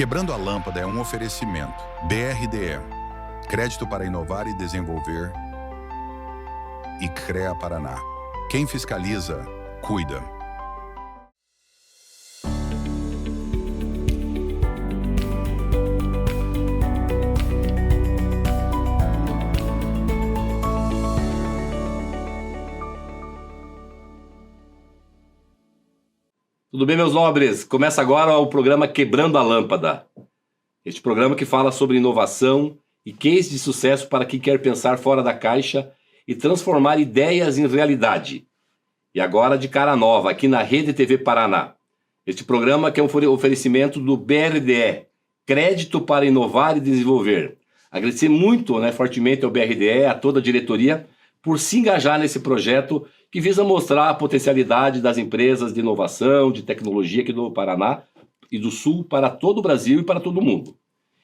Quebrando a Lâmpada é um oferecimento. BRDE, Crédito para Inovar e Desenvolver, e CREA Paraná. Quem fiscaliza, cuida. Tudo bem, meus nobres? Começa agora o programa Quebrando a Lâmpada. Este programa que fala sobre inovação e case de sucesso para quem quer pensar fora da caixa e transformar ideias em realidade. E agora de cara nova, aqui na Rede TV Paraná. Este programa que é um oferecimento do BRDE, Crédito para Inovar e Desenvolver. Agradecer muito, fortemente ao BRDE, a toda a diretoria, por se engajar nesse projeto que visa mostrar a potencialidade das empresas de inovação, de tecnologia aqui do Paraná e do Sul para todo o Brasil e para todo o mundo.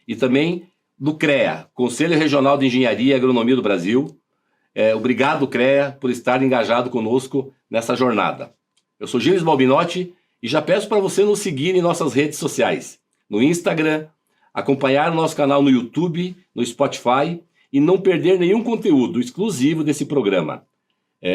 E também do CREA, Conselho Regional de Engenharia e Agronomia do Brasil. Obrigado, CREA, por estar engajado conosco nessa jornada. Eu sou Gilles Balbinotti e já peço para você nos seguir em nossas redes sociais, no Instagram, acompanhar o nosso canal no YouTube, no Spotify e não perder nenhum conteúdo exclusivo desse programa.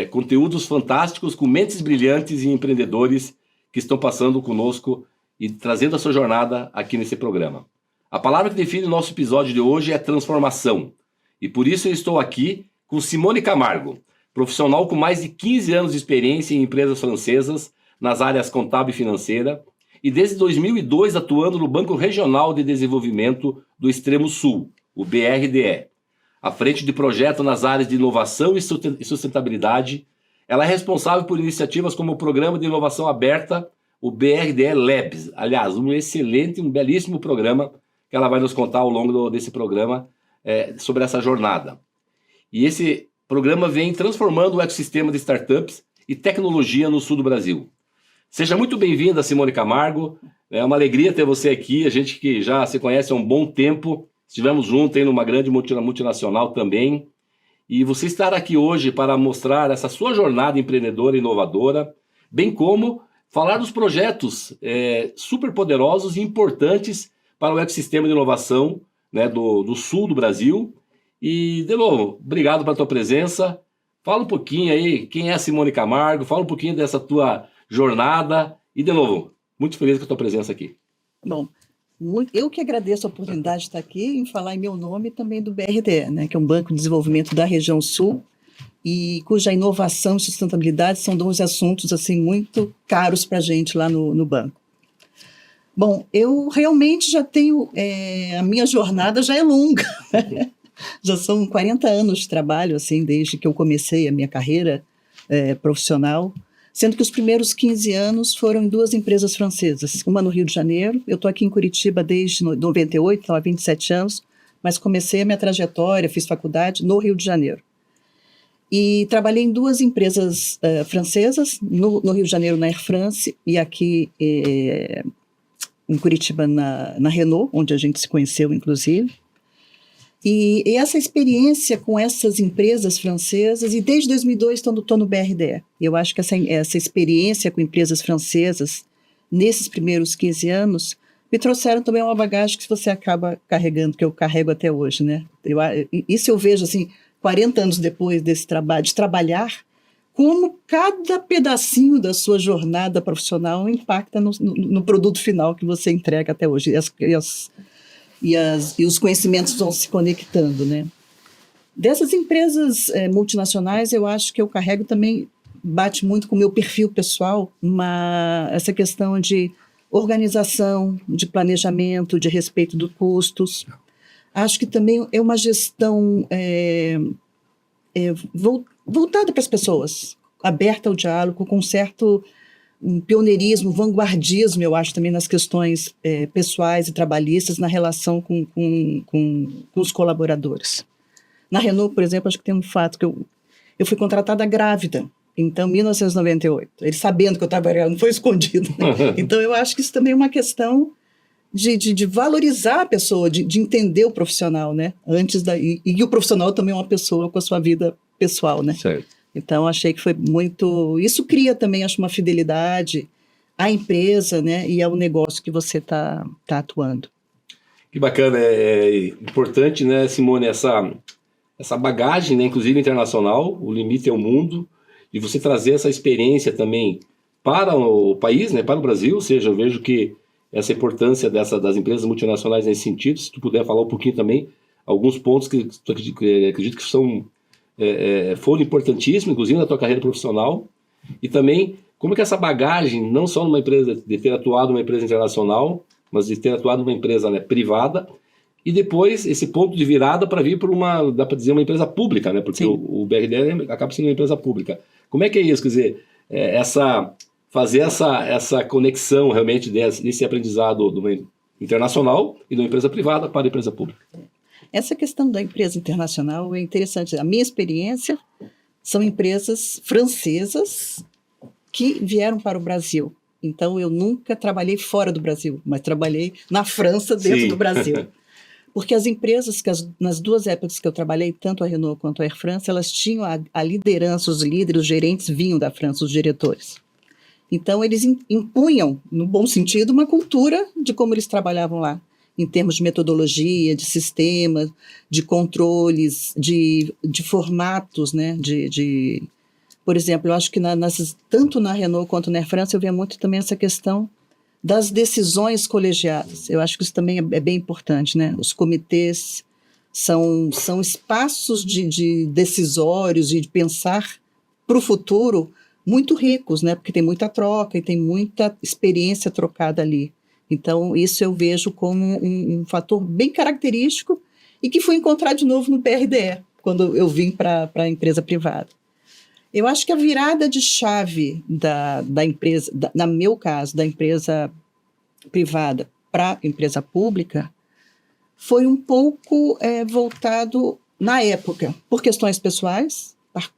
Conteúdos fantásticos com mentes brilhantes e empreendedores que estão passando conosco e trazendo a sua jornada aqui nesse programa. A palavra que define o nosso episódio de hoje é transformação. E por isso eu estou aqui com Simone Camargo, profissional com mais de 15 anos de experiência em empresas francesas nas áreas contábil e financeira e desde 2002 atuando no Banco Regional de Desenvolvimento do Extremo Sul, o BRDE. À frente de projetos nas áreas de inovação e sustentabilidade, ela é responsável por iniciativas como o Programa de Inovação Aberta, o BRDE Labs. Aliás, um belíssimo programa que ela vai nos contar ao longo desse programa sobre essa jornada. E esse programa vem transformando o ecossistema de startups e tecnologia no sul do Brasil. Seja muito bem-vinda, Simone Camargo. É uma alegria ter você aqui, a gente que já se conhece há um bom tempo. Estivemos juntos em uma grande multinacional também. E você estar aqui hoje para mostrar essa sua jornada empreendedora e inovadora, bem como falar dos projetos super poderosos e importantes para o ecossistema de inovação do sul do Brasil. E, de novo, obrigado pela tua presença. Fala um pouquinho aí, quem é a Simone Camargo, fala um pouquinho dessa tua jornada. E, de novo, muito feliz com a tua presença aqui. Bom, eu que agradeço a oportunidade de estar aqui em falar em meu nome e também do BRDE, que é um banco de desenvolvimento da região sul e cuja inovação e sustentabilidade são dois assuntos assim, muito caros para a gente lá no banco. Bom, eu realmente já tenho, a minha jornada já é longa, já são 40 anos de trabalho, assim, desde que eu comecei a minha carreira profissional, sendo que os primeiros 15 anos foram em duas empresas francesas, uma no Rio de Janeiro. Eu estou aqui em Curitiba desde 98, então há 27 anos, mas comecei a minha trajetória, fiz faculdade no Rio de Janeiro. E trabalhei em duas empresas francesas, no Rio de Janeiro na Air France e aqui em Curitiba na Renault, onde a gente se conheceu, inclusive. E essa experiência com essas empresas francesas, e desde 2002 estou no BRDE. Eu acho que essa experiência com empresas francesas, nesses primeiros 15 anos, me trouxeram também uma bagagem que você acaba carregando, que eu carrego até hoje, Isso eu vejo, assim, 40 anos depois desse trabalho, de trabalhar, como cada pedacinho da sua jornada profissional impacta no produto final que você entrega até hoje. E os conhecimentos vão se conectando, Dessas empresas multinacionais, eu acho que eu carrego também, bate muito com o meu perfil pessoal, essa questão de organização, de planejamento, de respeito dos custos. Acho que também é uma gestão voltada para as pessoas, aberta ao diálogo, com certo pioneirismo, vanguardismo, eu acho, também nas questões pessoais e trabalhistas, na relação com os colaboradores. Na Renault, por exemplo, acho que tem um fato que eu fui contratada grávida, então, em 1998. Ele sabendo que eu trabalhava, não foi escondido. Então, eu acho que isso também é uma questão de valorizar a pessoa, de entender o profissional, e o profissional também é uma pessoa com a sua vida pessoal, Certo. Então, achei que foi muito... Isso cria também, acho, uma fidelidade à empresa, e ao negócio que você está atuando. Que bacana, é importante, né, Simone, essa bagagem, né, inclusive internacional, o limite é o mundo, e você trazer essa experiência também para o país, né, para o Brasil, ou seja, eu vejo que essa importância das empresas multinacionais nesse sentido, se tu puder falar um pouquinho também, alguns pontos que acredito que foram importantíssimos, inclusive na tua carreira profissional, e também como que essa bagagem, não só numa empresa, de ter atuado numa empresa internacional, mas de ter atuado numa empresa, né, privada, e depois esse ponto de virada para vir para dá para dizer, uma empresa pública, né, porque o BRDE acaba sendo uma empresa pública. Como é que é isso? Quer dizer, fazer essa conexão realmente desse aprendizado internacional e de uma empresa privada para a empresa pública. Essa questão da empresa internacional é interessante. A minha experiência são empresas francesas que vieram para o Brasil. Então, eu nunca trabalhei fora do Brasil, mas trabalhei na França, dentro do Brasil. Porque as empresas, nas duas épocas que eu trabalhei, tanto a Renault quanto a Air France, elas tinham a liderança, os líderes, os gerentes vinham da França, os diretores. Então, eles impunham, no bom sentido, uma cultura de como eles trabalhavam lá, em termos de metodologia, de sistema, de controles, de formatos, né? Por exemplo, eu acho que tanto na Renault quanto na Air France eu via muito também essa questão das decisões colegiadas. Eu acho que isso também é bem importante, né? Os comitês são espaços de decisórios e de pensar para o futuro muito ricos, né? Porque tem muita troca e tem muita experiência trocada ali. Então, isso eu vejo como um fator bem característico e que fui encontrar de novo no BRDE, quando eu vim para a empresa privada. Eu acho que a virada de chave da empresa, no meu caso, da empresa privada para a empresa pública, foi um pouco voltado, na época, por questões pessoais,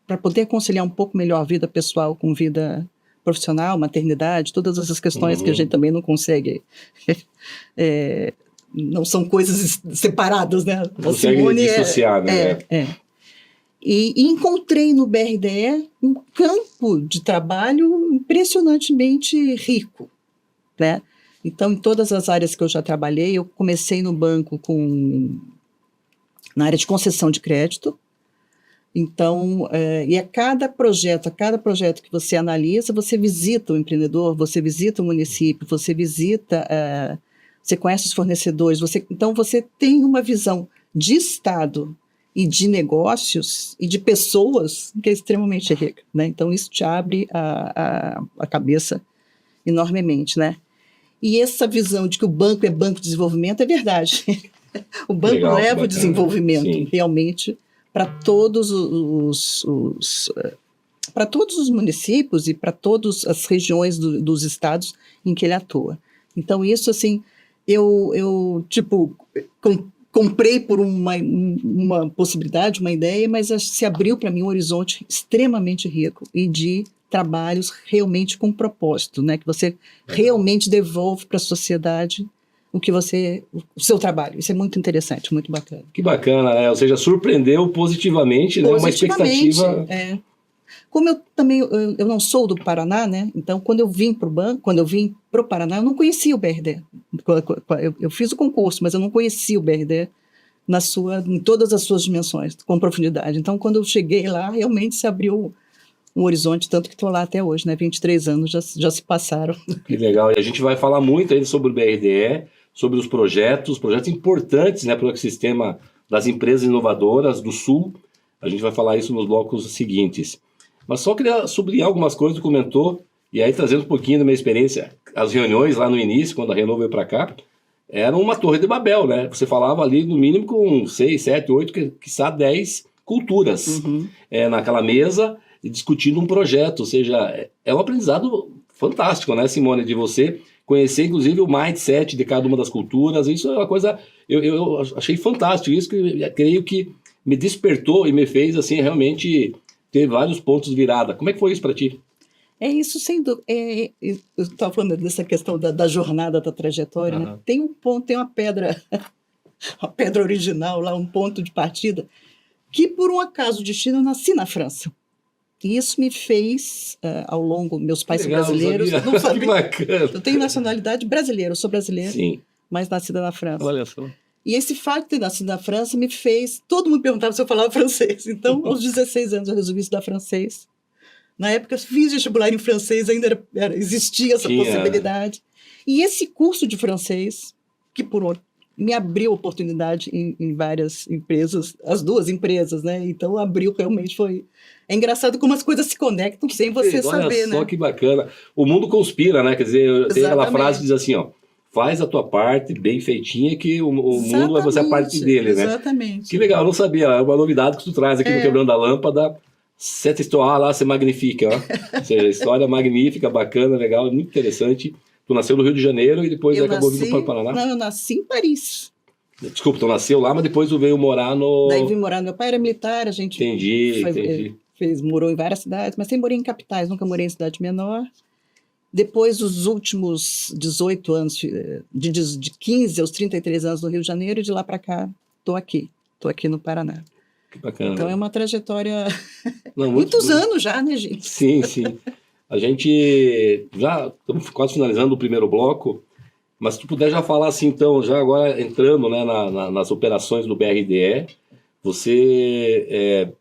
para poder conciliar um pouco melhor a vida pessoal com vida profissional, maternidade, todas essas questões que a gente também não consegue, não são coisas separadas, né? Não consegue dissociar, né? E encontrei no BRDE um campo de trabalho impressionantemente rico, né? Então, em todas as áreas que eu já trabalhei, eu comecei no banco na área de concessão de crédito. Então, e a cada projeto que você analisa, você visita o empreendedor, você visita o município, você conhece os fornecedores, então você tem uma visão de Estado e de negócios e de pessoas que é extremamente rica, né? Então, isso te abre a cabeça enormemente, né? E essa visão de que o banco é banco de desenvolvimento é verdade. O banco leva o desenvolvimento, realmente, para todos os municípios e para todas as regiões dos estados em que ele atua. Então, isso, assim, eu comprei por uma possibilidade, uma ideia, mas se abriu para mim um horizonte extremamente rico e de trabalhos realmente com propósito, né? Que você realmente devolve para a sociedade o seu trabalho. Isso é muito interessante, muito bacana. Que bacana, né? Ou seja, surpreendeu positivamente, né? Uma expectativa. Como eu não sou do Paraná, né? Então, quando eu vim para o Paraná, eu não conhecia o BRDE. Eu fiz o concurso, mas eu não conhecia o BRDE em todas as suas dimensões, com profundidade. Então, quando eu cheguei lá, realmente se abriu um horizonte, tanto que estou lá até hoje, né? 23 anos já se passaram. Que legal. E a gente vai falar muito ainda sobre o BRDE, sobre os projetos importantes, né, para o ecossistema das empresas inovadoras do Sul. A gente vai falar isso nos blocos seguintes. Mas só queria sublinhar algumas coisas que comentou, e aí trazendo um pouquinho da minha experiência. As reuniões lá no início, quando a Renault veio para cá, eram uma torre de Babel, né? Você falava ali no mínimo com 6, 7, 8, quiçá 10 culturas naquela mesa, discutindo um projeto. Ou seja, é um aprendizado fantástico, né, Simone, de você conhecer, inclusive, o mindset de cada uma das culturas. Isso é uma coisa, eu achei fantástico, isso que creio que me despertou e me fez, assim, realmente ter vários pontos de virada. Como é que foi isso para ti? É isso, sem dúvida. Eu estava falando dessa questão da jornada, da trajetória, né? Tem um ponto, tem uma pedra original lá, um ponto de partida, que por um acaso de destino eu nasci na França. E isso me fez, ao longo, meus pais são brasileiros. Não sabia. Que bacana. Eu tenho nacionalidade brasileira, eu sou brasileira, mas nascida na França. Olha só. E esse fato de ter nascido na França me fez... Todo mundo perguntava se eu falava francês. Então, aos 16 anos, eu resolvi estudar francês. Na época, eu fiz vestibular em francês, ainda existia essa possibilidade. E esse curso de francês, que me abriu oportunidade em várias empresas, as duas empresas, né? Então, abriu realmente, foi... É engraçado como as coisas se conectam sem você saber, né? Olha só que bacana. O mundo conspira, né? Quer dizer, tem aquela frase que diz assim, ó, faz a tua parte bem feitinha que o mundo vai fazer a parte dele, né? Exatamente. Que legal, eu não sabia. É uma novidade que tu traz aqui no Quebrando a Lâmpada. Cette histoire lá, c'est magnifique, ó. Ou seja, história magnífica, bacana, legal, muito interessante. Tu nasceu no Rio de Janeiro e depois acabou vindo para o Paraná? Não, eu nasci em Paris. Desculpa, tu nasceu lá, mas depois tu veio morar no... Daí vim morar, meu pai era militar, a gente... Entendi. Morou em várias cidades, mas sempre morei em capitais, nunca morei em cidade menor. Depois, os últimos 18 anos, de 15 aos 33 anos no Rio de Janeiro, e de lá para cá, estou aqui no Paraná. Que bacana. Então, é uma trajetória... Muitos anos já, né, gente? Sim. A gente já estamos quase finalizando o primeiro bloco, mas se tu puder já falar assim, então, já agora entrando, né, nas operações do BRDE, você...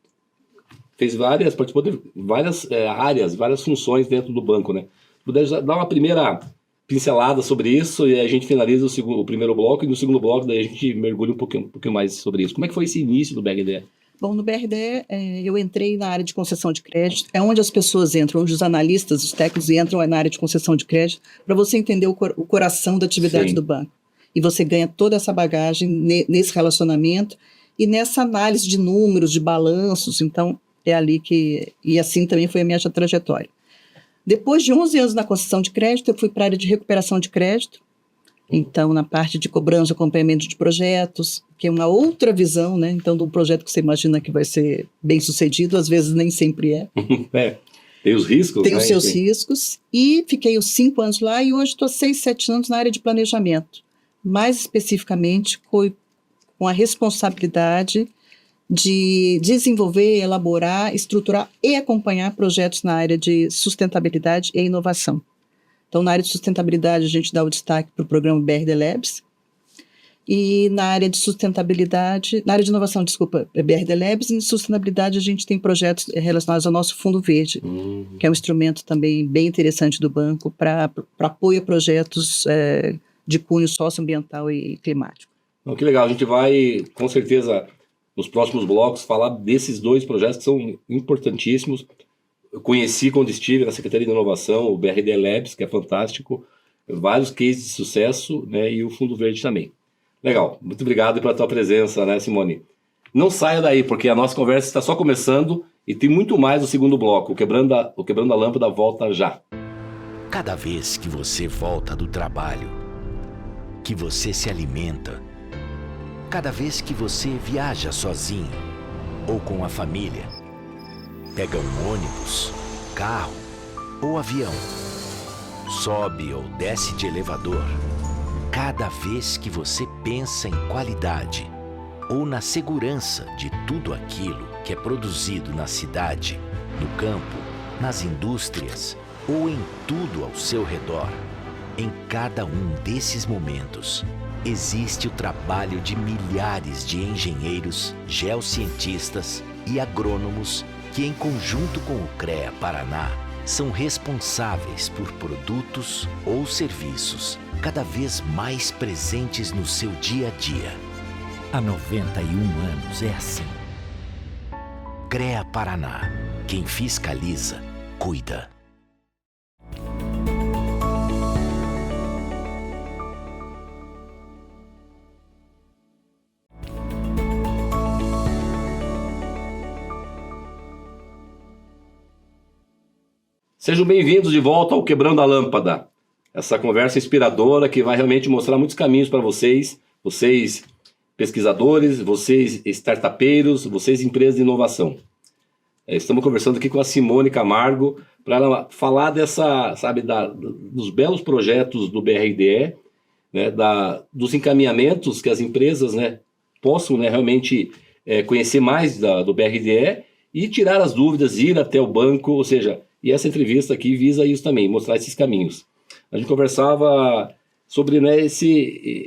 participou de várias áreas, várias funções dentro do banco, né? Puder dar uma primeira pincelada sobre isso e a gente finaliza o primeiro bloco, e no segundo bloco daí a gente mergulha um pouquinho mais sobre isso. Como é que foi esse início do BRDE? Bom, no BRDE eu entrei na área de concessão de crédito, é onde as pessoas entram, onde os analistas, os técnicos entram na área de concessão de crédito, para você entender o coração da atividade do banco. E você ganha toda essa bagagem nesse relacionamento e nessa análise de números, de balanços, então... É ali que... E assim também foi a minha trajetória. Depois de 11 anos na concessão de crédito, eu fui para a área de recuperação de crédito. Então, na parte de cobrança, acompanhamento de projetos, que é uma outra visão, né? Então, de um projeto que você imagina que vai ser bem sucedido, às vezes nem sempre é. Tem os riscos, Tem os seus riscos. E fiquei os 5 anos lá e hoje estou 6, 7 anos na área de planejamento. Mais especificamente, com a responsabilidade de desenvolver, elaborar, estruturar e acompanhar projetos na área de sustentabilidade e inovação. Então, na área de sustentabilidade, a gente dá o destaque para o programa BRD Labs, e na área de sustentabilidade, na área de inovação, BRD Labs, e em sustentabilidade a gente tem projetos relacionados ao nosso Fundo Verde, que é um instrumento também bem interessante do banco para apoio a projetos de cunho socioambiental e climático. Então, que legal, a gente vai, com certeza... nos próximos blocos, falar desses dois projetos que são importantíssimos. Eu conheci quando estive na Secretaria de Inovação, o BRD Labs, que é fantástico, vários cases de sucesso, né, e o Fundo Verde também. Legal, muito obrigado pela tua presença, né, Simone? Não saia daí, porque a nossa conversa está só começando e tem muito mais no segundo bloco. O Quebrando a Lâmpada volta já. Cada vez que você volta do trabalho, que você se alimenta, cada vez que você viaja sozinho ou com a família, pega um ônibus, carro ou avião, sobe ou desce de elevador, cada vez que você pensa em qualidade ou na segurança de tudo aquilo que é produzido na cidade, no campo, nas indústrias ou em tudo ao seu redor, em cada um desses momentos, existe o trabalho de milhares de engenheiros, geocientistas e agrônomos que, em conjunto com o CREA Paraná, são responsáveis por produtos ou serviços cada vez mais presentes no seu dia a dia. Há 91 anos é assim. CREA Paraná. Quem fiscaliza, cuida. Sejam bem-vindos de volta ao Quebrando a Lâmpada. Essa conversa inspiradora que vai realmente mostrar muitos caminhos para vocês pesquisadores, vocês startupeiros, vocês empresas de inovação. Estamos conversando aqui com a Simone Camargo para ela falar dos belos projetos do BRDE, né, dos encaminhamentos que as empresas, né, possam, né, realmente conhecer mais do BRDE e tirar as dúvidas, ir até o banco, ou seja, e essa entrevista aqui visa isso também, mostrar esses caminhos. A gente conversava sobre, né,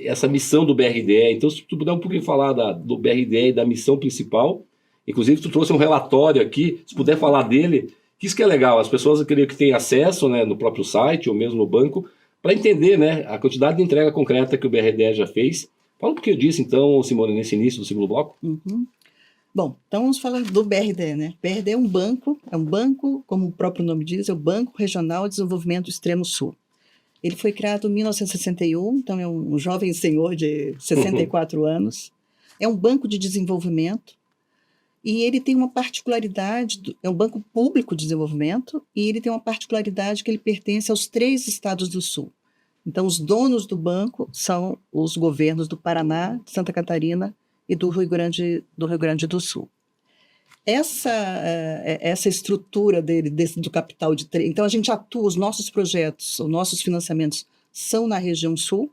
essa missão do BRDE. Então, se tu puder um pouquinho falar do BRDE e da missão principal, inclusive tu trouxe um relatório aqui, se puder falar dele, que isso que é legal, as pessoas eu queria que tenham acesso, né, no próprio site ou mesmo no banco, para entender, né, a quantidade de entrega concreta que o BRDE já fez. Fala um pouquinho disso, então, Simone, nesse início do segundo bloco. Uhum. Bom, então vamos falar do BRDE, né? O BRDE é um banco, como o próprio nome diz, é o Banco Regional de Desenvolvimento Extremo Sul. Ele foi criado em 1961, então é um jovem senhor de 64 anos. É um banco de desenvolvimento e ele tem uma particularidade, é um banco público de desenvolvimento e ele tem uma particularidade que ele pertence aos 3 estados do Sul. Então, os donos do banco são os governos do Paraná, de Santa Catarina e do Rio Grande do Sul. Essa estrutura do capital de três. Então, a gente atua, os nossos projetos, os nossos financiamentos são na região sul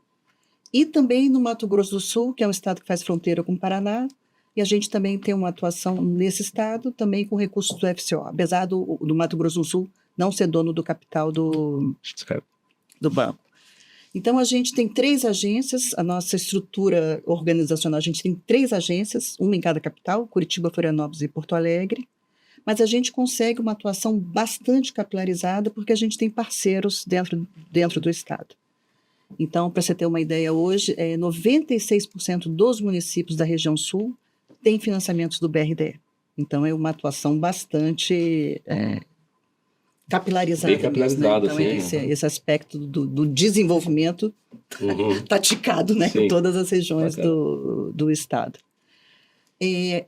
e também no Mato Grosso do Sul, que é um estado que faz fronteira com o Paraná, e a gente também tem uma atuação nesse estado, também com recursos do FCO, apesar do Mato Grosso do Sul não ser dono do capital do banco. Então, a gente tem 3 agências, a nossa estrutura organizacional, a gente tem 3 agências, uma em cada capital, Curitiba, Florianópolis e Porto Alegre, mas a gente consegue uma atuação bastante capilarizada porque a gente tem parceiros dentro do estado. Então, para você ter uma ideia, hoje, 96% dos municípios da região sul têm financiamentos do BRDE. Então, é uma atuação bastante capilarizada. Bem capilarizada, mesmo, né? Então, esse aspecto do desenvolvimento está ticado, né, em todas as regiões do estado.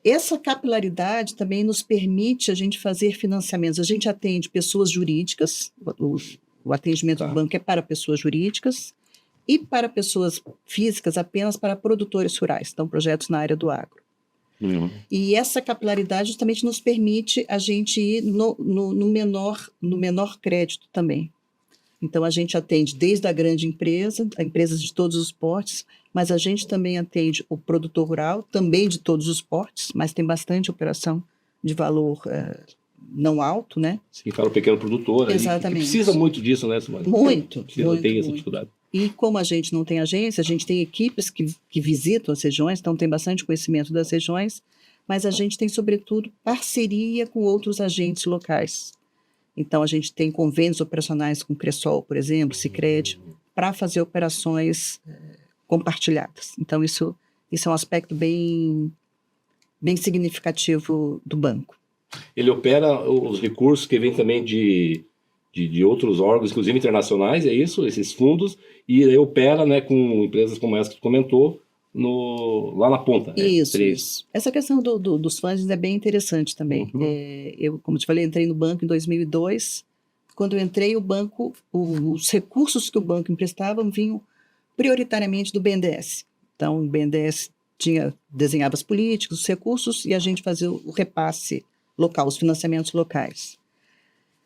Essa capilaridade também nos permite a gente fazer financiamentos. A gente atende pessoas jurídicas, o atendimento do banco é para pessoas jurídicas e para pessoas físicas apenas para produtores rurais, então projetos na área do agro. E essa capilaridade justamente nos permite a gente ir no menor crédito também. Então, a gente atende desde a grande empresa, a empresas de todos os portes, mas a gente também atende o produtor rural, também de todos os portes, mas tem bastante operação de valor não alto, né? Sim, para o pequeno produtor. Exatamente. Que precisa muito disso, né, Simone? Muito. Tem essa dificuldade. E como a gente não tem agência, a gente tem equipes que visitam as regiões, então tem bastante conhecimento das regiões, mas a gente tem, sobretudo, parceria com outros agentes locais. Então, a gente tem convênios operacionais com o Cressol, por exemplo, Sicredi, para fazer operações compartilhadas. Então, isso é um aspecto bem significativo do banco. Ele opera os recursos que vêm também de outros órgãos, inclusive internacionais, é isso? Esses fundos, e ele opera, né, com empresas como essa que tu comentou, lá na ponta. Isso. Essa questão dos fundings é bem interessante também. Eu, como te falei, entrei no banco em 2002. Quando eu entrei, o banco, os recursos que o banco emprestava vinham prioritariamente do BNDES. Então, o BNDES desenhava as políticas, os recursos, e a gente fazia o repasse local, os financiamentos locais.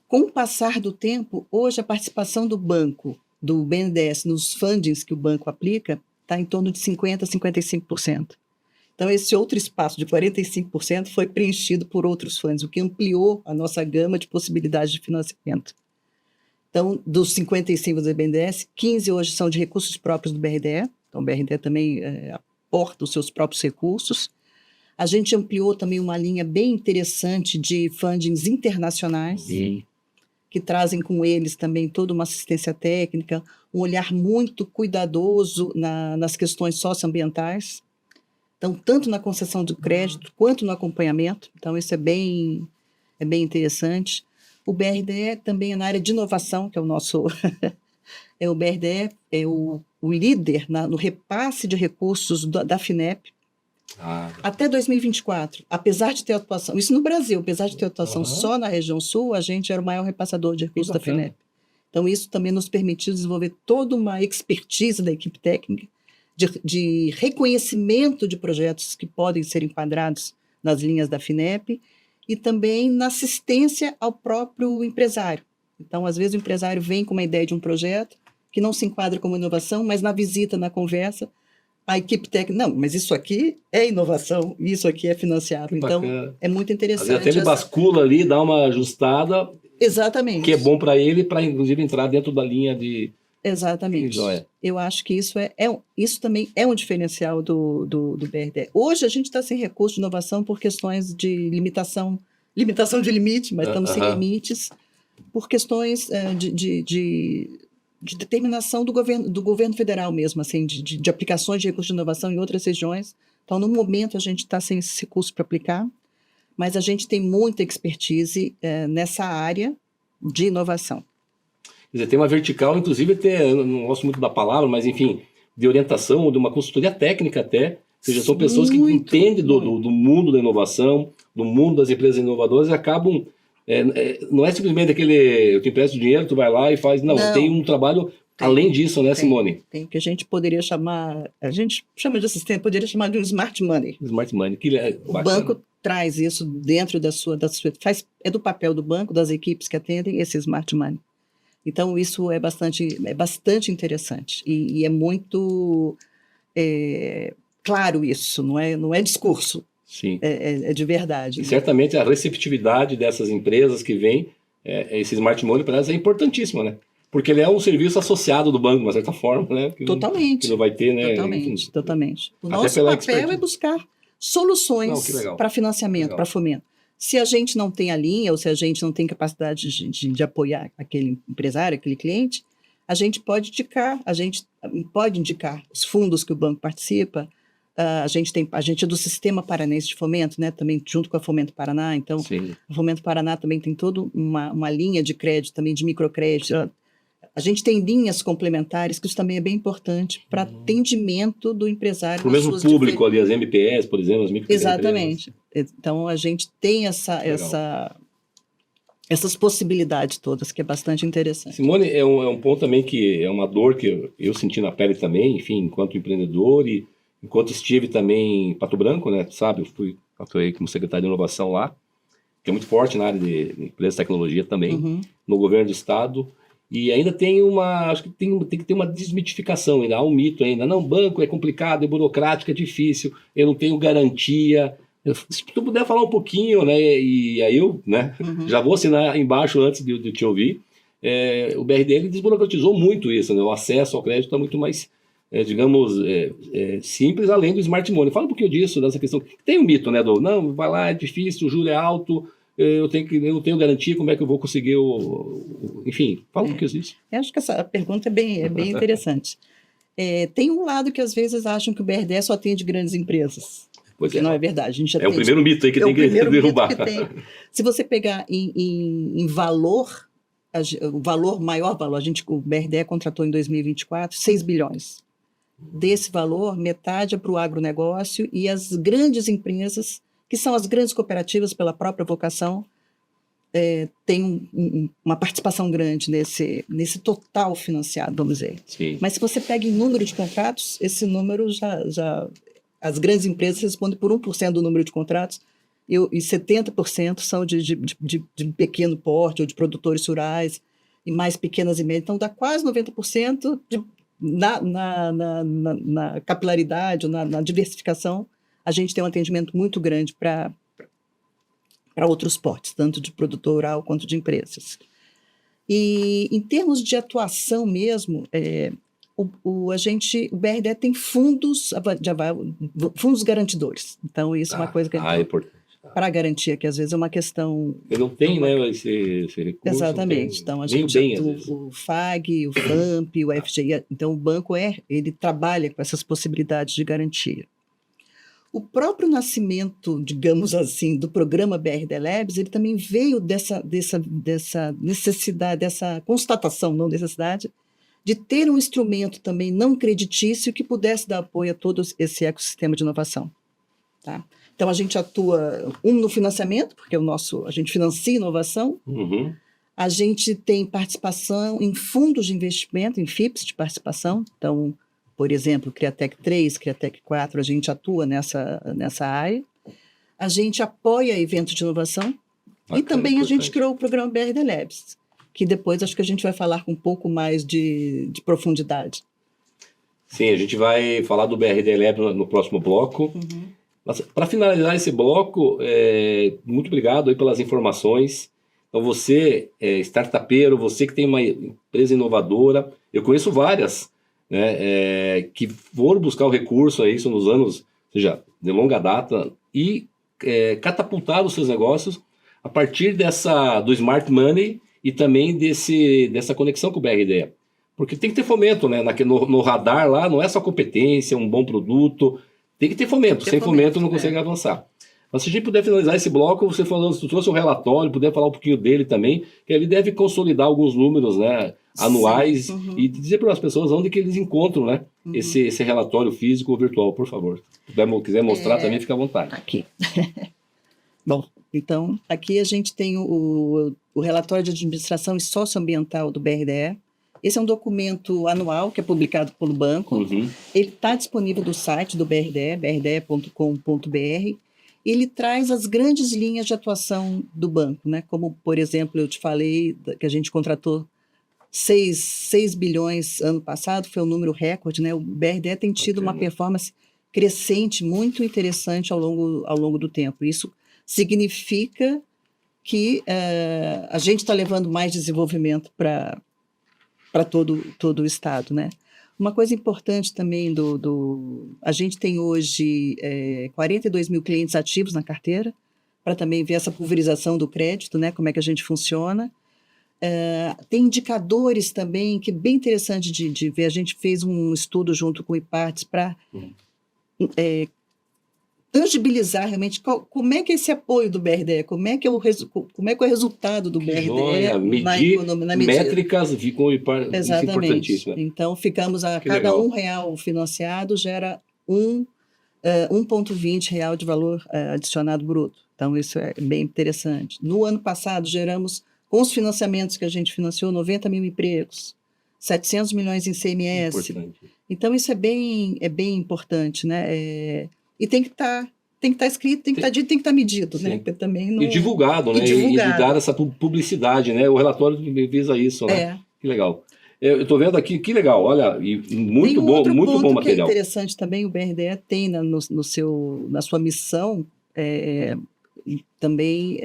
Com o passar do tempo, hoje a participação do banco, do BNDES, nos fundings que o banco aplica, está em torno de 50% a 55%. Então, esse outro espaço de 45% foi preenchido por outros fundos, o que ampliou a nossa gama de possibilidades de financiamento. Então, dos 55% do BNDES, 15% hoje são de recursos próprios do BRDE, então o BRDE também aporta os seus próprios recursos. A gente ampliou também uma linha bem interessante de fundings internacionais, que trazem com eles também toda uma assistência técnica, um olhar muito cuidadoso nas questões socioambientais. Então, tanto na concessão do crédito, quanto no acompanhamento. Então, isso é bem interessante. O BRDE também é na área de inovação, que é o nosso... o BRDE é o líder no repasse de recursos da FINEP. Até 2024, apesar de ter atuação, isso no Brasil, apesar de ter atuação só na região sul, a gente era o maior repassador de recursos da FINEP. Então, isso também nos permitiu desenvolver toda uma expertise da equipe técnica de reconhecimento de projetos que podem ser enquadrados nas linhas da FINEP e também na assistência ao próprio empresário. Então, às vezes, o empresário vem com uma ideia de um projeto que não se enquadra como inovação, mas na visita, na conversa, a equipe técnica, não, mas isso aqui é inovação, isso aqui é financiável. Então, é muito interessante. Às vezes até ele bascula ali, dá uma ajustada. Exatamente. Que é bom para ele, para inclusive entrar dentro da linha de Exatamente. Que joia. Eu acho que isso também é um diferencial do BRDE. Hoje a gente está sem recurso de inovação por questões de limitação de limite, mas estamos sem limites, por questões de determinação do governo federal mesmo, assim, de aplicações de recursos de inovação em outras regiões. Então, no momento, a gente está sem esse recurso para aplicar, mas a gente tem muita expertise nessa área de inovação. Quer dizer, tem uma vertical, inclusive, até, eu não gosto muito da palavra, mas enfim, de orientação, ou de uma consultoria técnica até, ou seja, são pessoas que entendem do mundo da inovação, do mundo das empresas inovadoras e acabam, não é simplesmente aquele, eu te empresto dinheiro, tu vai lá e faz, não. Tem um trabalho além disso, né, Simone? Tem, que a gente poderia chamar, a gente chama de sistema, poderia chamar de um smart money. Smart money, que o banco traz isso dentro da sua é do papel do banco, das equipes que atendem esse smart money. Então, isso é bastante interessante e é muito claro isso, não é discurso. Sim. É de verdade. E certamente a receptividade dessas empresas que vêm, esse smart money para elas é importantíssimo, né? Porque ele é um serviço associado do banco, de uma certa forma, né? Totalmente. Que não vai ter, né? Totalmente. O nosso papel é buscar soluções para financiamento, para fomento. Se a gente não tem a linha ou se a gente não tem capacidade de apoiar aquele empresário, aquele cliente, a gente pode indicar os fundos que o banco participa. A gente é do Sistema Paranense de Fomento, né, também junto com a Fomento Paraná. Então, sim, a Fomento Paraná também tem toda uma linha de crédito, também de microcrédito. A gente tem linhas complementares, que isso também é bem importante para atendimento do empresário. Para o mesmo público ali, as MPS, por exemplo, as microempresas. Exatamente. Então, a gente tem essas possibilidades todas, que é bastante interessante. Simone, é um ponto também que é uma dor que eu senti na pele também, enfim, enquanto empreendedor e enquanto estive também em Pato Branco, né, sabe, eu atuei como secretário de inovação lá, que é muito forte na área de empresas de tecnologia também, no governo do estado. E ainda tem acho que tem que ter uma desmitificação, ainda há um mito ainda. Não, banco é complicado, é burocrático, é difícil, eu não tenho garantia. Se tu puder falar um pouquinho, né, e aí eu, né, já vou assinar embaixo antes de te ouvir. O BRDE desburocratizou muito isso, né, o acesso ao crédito está muito mais, digamos, simples, além do smart money. Fala um pouquinho disso, dessa questão. Tem um mito, né, não, vai lá, é difícil, o juro é alto, eu não tenho garantia, como é que eu vou conseguir enfim, fala um pouquinho disso. Eu acho que essa pergunta é bem interessante. Tem um lado que às vezes acham que o BRDE só atende grandes empresas. Porque não é verdade. A gente o primeiro mito aí que tem que derrubar. Se você pegar em valor, maior valor, o BRDE contratou em 2024 6 bilhões. Desse valor, metade é para o agronegócio e as grandes empresas, que são as grandes cooperativas pela própria vocação, tem uma participação grande nesse total financiado, vamos dizer. Sim. Mas se você pega em número de contratos, esse número já as grandes empresas respondem por 1% do número de contratos e 70% são de pequeno porte ou de produtores rurais e mais pequenas e médias. Então, dá quase 90% na capilaridade, na diversificação. A gente tem um atendimento muito grande para outros portes, tanto de produtor rural quanto de empresas. E, em termos de atuação mesmo, o BRDE tem fundos garantidores. Então, isso é uma coisa que é importante. Para a garantia, que às vezes é uma questão... Ele não tem, né, esse recurso. Exatamente. Então, a gente o FAG, o FAMP, o FGI. Então, o banco ele trabalha com essas possibilidades de garantia. O próprio nascimento, digamos assim, do programa BRDE Labs, ele também veio dessa necessidade, dessa constatação, não necessidade, de ter um instrumento também não creditício que pudesse dar apoio a todo esse ecossistema de inovação. Tá? Então, a gente atua no financiamento, porque a gente financia inovação, a gente tem participação em fundos de investimento, em FIPs de participação. Então, por exemplo, Criatec 3, Criatec 4, a gente atua nessa área. A gente apoia eventos de inovação e também a gente criou o programa BRDE Labs, que depois acho que a gente vai falar com um pouco mais de profundidade. Sim, a gente vai falar do BRDE Labs no próximo bloco. Para finalizar esse bloco, muito obrigado aí pelas informações. Então você, startupeiro, você que tem uma empresa inovadora, eu conheço várias, né, que foram buscar o recurso aí, isso nos anos, ou seja, de longa data, e catapultaram os seus negócios a partir do smart money e também dessa conexão com o BRDE. Porque tem que ter fomento, né? No radar lá não é só competência, um bom produto, tem que ter fomento. Sem fomento não consegue avançar. Mas se a gente puder finalizar esse bloco, você trouxe um relatório, puder falar um pouquinho dele também, que ele deve consolidar alguns números, né, anuais, e dizer para as pessoas onde que eles encontram, né, esse relatório físico ou virtual, por favor. Se quiser mostrar também, fica à vontade. Aqui. Bom, então, aqui a gente tem o relatório de administração e socioambiental do BRDE. Esse é um documento anual que é publicado pelo banco. Ele está disponível no site do BRDE, brde.com.br. Ele traz as grandes linhas de atuação do banco, né? Como, por exemplo, eu te falei que a gente contratou 6 bilhões ano passado, foi um número recorde, né? O BRDE tem tido uma performance crescente muito interessante ao longo do tempo. Isso significa que a gente está levando mais desenvolvimento para todo o Estado, né? Uma coisa importante também a gente tem hoje 42 mil clientes ativos na carteira, para também ver essa pulverização do crédito, né? Como é que a gente funciona. Tem indicadores também que é bem interessante de ver. A gente fez um estudo junto com o IPARTS para tangibilizar realmente como é que é esse apoio do BRDE, como é que é o resultado do BRDE medir na medida. Métricas ficam importantíssimas. Então, ficamos cada R$1 financiado gera 1,20 real de valor adicionado bruto. Então, isso é bem interessante. No ano passado, geramos, com os financiamentos que a gente financiou, 90 mil empregos, 700 milhões em CMS. Importante. Então, isso é bem importante, né? E tem que estar escrito, tem que estar dito, tem que estar medido, né? Porque também não... E divulgado, né? E dar essa publicidade, né? O relatório visa isso, né? Que legal. Eu estou vendo aqui, que legal, olha, e muito bom material. Que é interessante também, o BRDE tem na sua missão também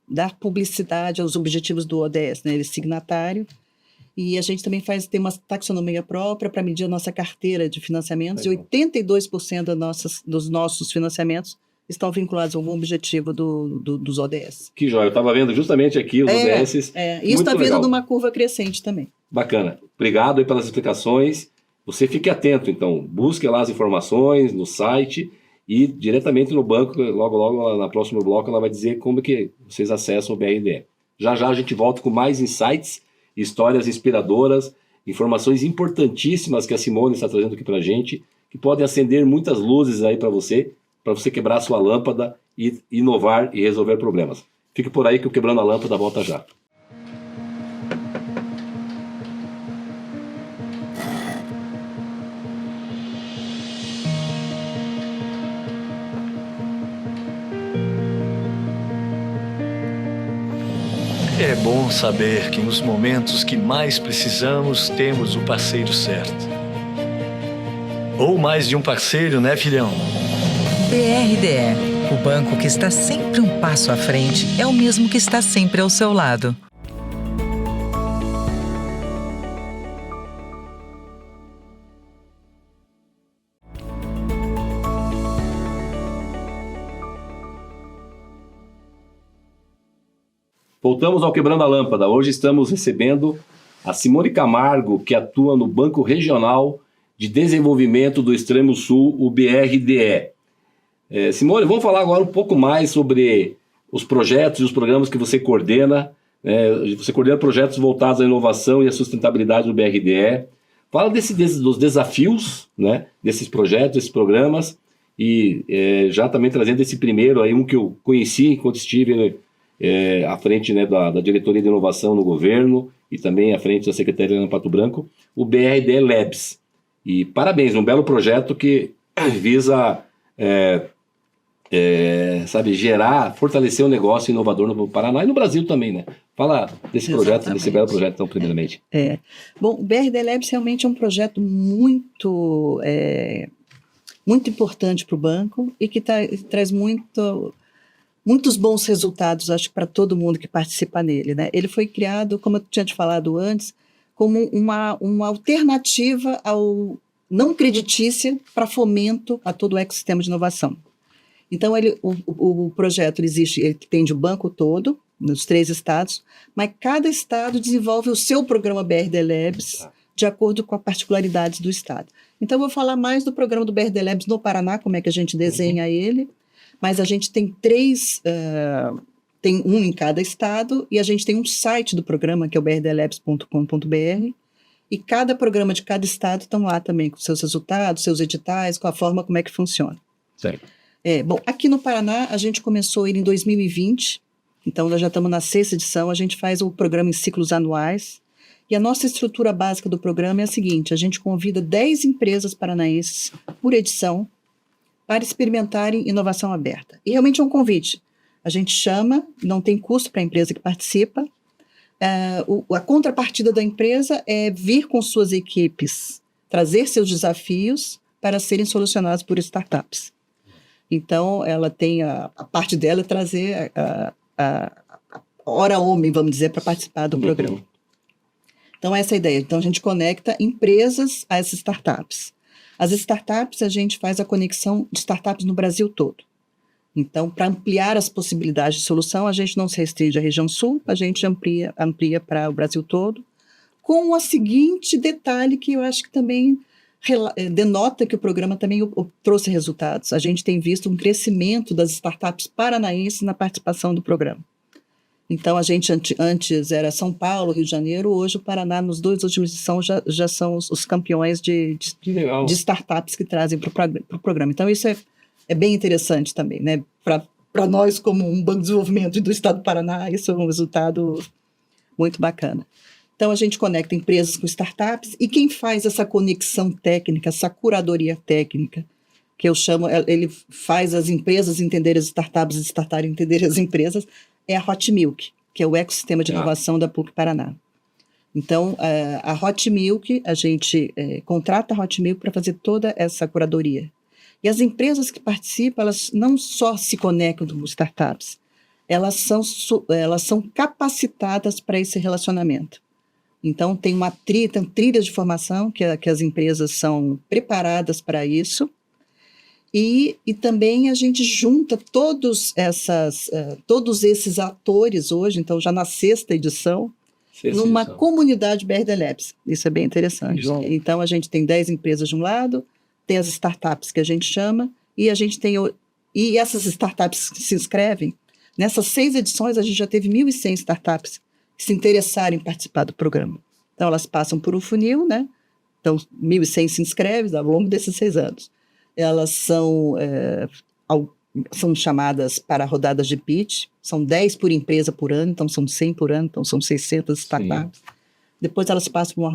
dar publicidade aos objetivos do ODS, né? Ele é signatário. E a gente também tem uma taxonomia própria para medir a nossa carteira de financiamentos, e 82% dos nossos financiamentos estão vinculados a algum objetivo dos ODS. Que joia, eu estava vendo justamente aqui os ODS. E isso está vindo numa curva crescente também. Bacana. Obrigado aí pelas explicações. Você fique atento, então. Busque lá as informações no site e diretamente no banco, logo na próximo bloco, ela vai dizer como que vocês acessam o BRDE. Já a gente volta com mais insights, histórias inspiradoras, informações importantíssimas que a Simone está trazendo aqui para a gente, que podem acender muitas luzes aí para você quebrar a sua lâmpada e inovar e resolver problemas. Fique por aí que o Quebrando a Lâmpada volta já. É bom saber que nos momentos que mais precisamos, temos o parceiro certo. Ou mais de um parceiro, né, filhão? BRDE, o banco que está sempre um passo à frente, é o mesmo que está sempre ao seu lado. Voltamos ao Quebrando a Lâmpada. Hoje estamos recebendo a Simone Camargo, que atua no Banco Regional de Desenvolvimento do Extremo Sul, o BRDE. Simone, vamos falar agora um pouco mais sobre os projetos e os programas que você coordena. Você coordena projetos voltados à inovação e à sustentabilidade do BRDE. Fala dos desafios, né, desses projetos, desses programas, e já também trazendo esse primeiro, aí, um que eu conheci enquanto estive à frente, né, da Diretoria de Inovação no governo e também à frente da Secretaria de Pato Branco, o BRDE Labs. E parabéns, um belo projeto que visa fortalecer o negócio inovador no Paraná e no Brasil também, né? Fala desse projeto, desse belo projeto, então, primeiramente. Bom, o BRDE Labs realmente é um projeto muito importante para o banco e que traz muito muitos bons resultados, acho que para todo mundo que participa nele, né? Ele foi criado, como eu tinha te falado antes, como uma alternativa ao não creditícia para fomento a todo o ecossistema de inovação. Então, o projeto existe, ele atende o banco todo, nos 3 estados, mas cada estado desenvolve o seu programa BRD Labs de acordo com as particularidades do estado. Então, eu vou falar mais do programa do BRD Labs no Paraná, como é que a gente desenha ele, mas a gente tem 3, tem um em cada estado, e a gente tem um site do programa, que é o brdlabs.com.br, e cada programa de cada estado estão lá também, com seus resultados, seus editais, com a forma como é que funciona. Certo. Bom, aqui no Paraná, a gente começou ele em 2020, então nós já estamos na 6ª edição, a gente faz o programa em ciclos anuais, e a nossa estrutura básica do programa é a seguinte: a gente convida 10 empresas paranaenses por edição para experimentarem inovação aberta. E realmente é um convite. A gente chama, não tem custo para a empresa que participa, a contrapartida da empresa é vir com suas equipes, trazer seus desafios para serem solucionados por startups. Então, ela tem a parte dela é trazer a hora homem, vamos dizer, para participar do programa. Então, essa é a ideia. Então, a gente conecta empresas a essas startups. As startups, a gente faz a conexão de startups no Brasil todo. Então, para ampliar as possibilidades de solução, a gente não se restringe à região sul, a gente amplia para o Brasil todo, com o seguinte detalhe que eu acho que também denota que o programa também trouxe resultados. A gente tem visto um crescimento das startups paranaenses na participação do programa. Então, a gente antes era São Paulo, Rio de Janeiro, hoje o Paraná, nos 2 últimos edições, já são os campeões de startups que trazem para o programa. Então, isso é bem interessante também, né? Para nós, como um banco de desenvolvimento do estado do Paraná, isso é um resultado muito bacana. Então, a gente conecta empresas com startups, e quem faz essa conexão técnica, essa curadoria técnica, que eu chamo, ele faz as empresas entenderem as startups e as startups entenderem as empresas, é a Hot Milk, que é o ecossistema de inovação da PUC Paraná. Então, a Hot Milk, a gente contrata a Hot Milk para fazer toda essa curadoria. E as empresas que participam, elas não só se conectam com startups, elas são capacitadas para esse relacionamento. Então, tem trilhas de formação que as empresas são preparadas para isso, e também a gente junta todos esses atores hoje, então já na 6ª edição, numa comunidade BRD Labs. Isso é bem interessante. Então, a gente tem 10 empresas de um lado, tem as startups que a gente chama, e a gente tem e essas startups que se inscrevem, nessas 6 edições a gente já teve 1.100 startups que se interessaram em participar do programa. Então, elas passam por um funil, né? Então, 1.100 se inscrevem ao longo desses 6 anos. Elas são chamadas para rodadas de pitch, são 10 por empresa por ano, então são 100 por ano, então são 600 startups. Sim. Depois elas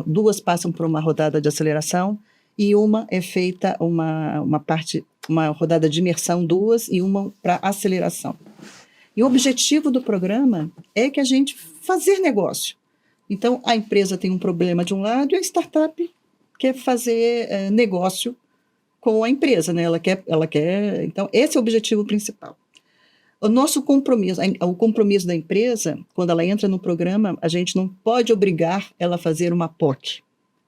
duas passam por uma rodada de aceleração, e uma é feita uma rodada de imersão, 2, e uma para aceleração. E o objetivo do programa é que a gente fazer negócio. Então, a empresa tem um problema de um lado e a startup quer fazer negócio com a empresa, né? Ela quer. Então, esse é o objetivo principal. O nosso compromisso, o compromisso da empresa, quando ela entra no programa, a gente não pode obrigar ela a fazer uma POC,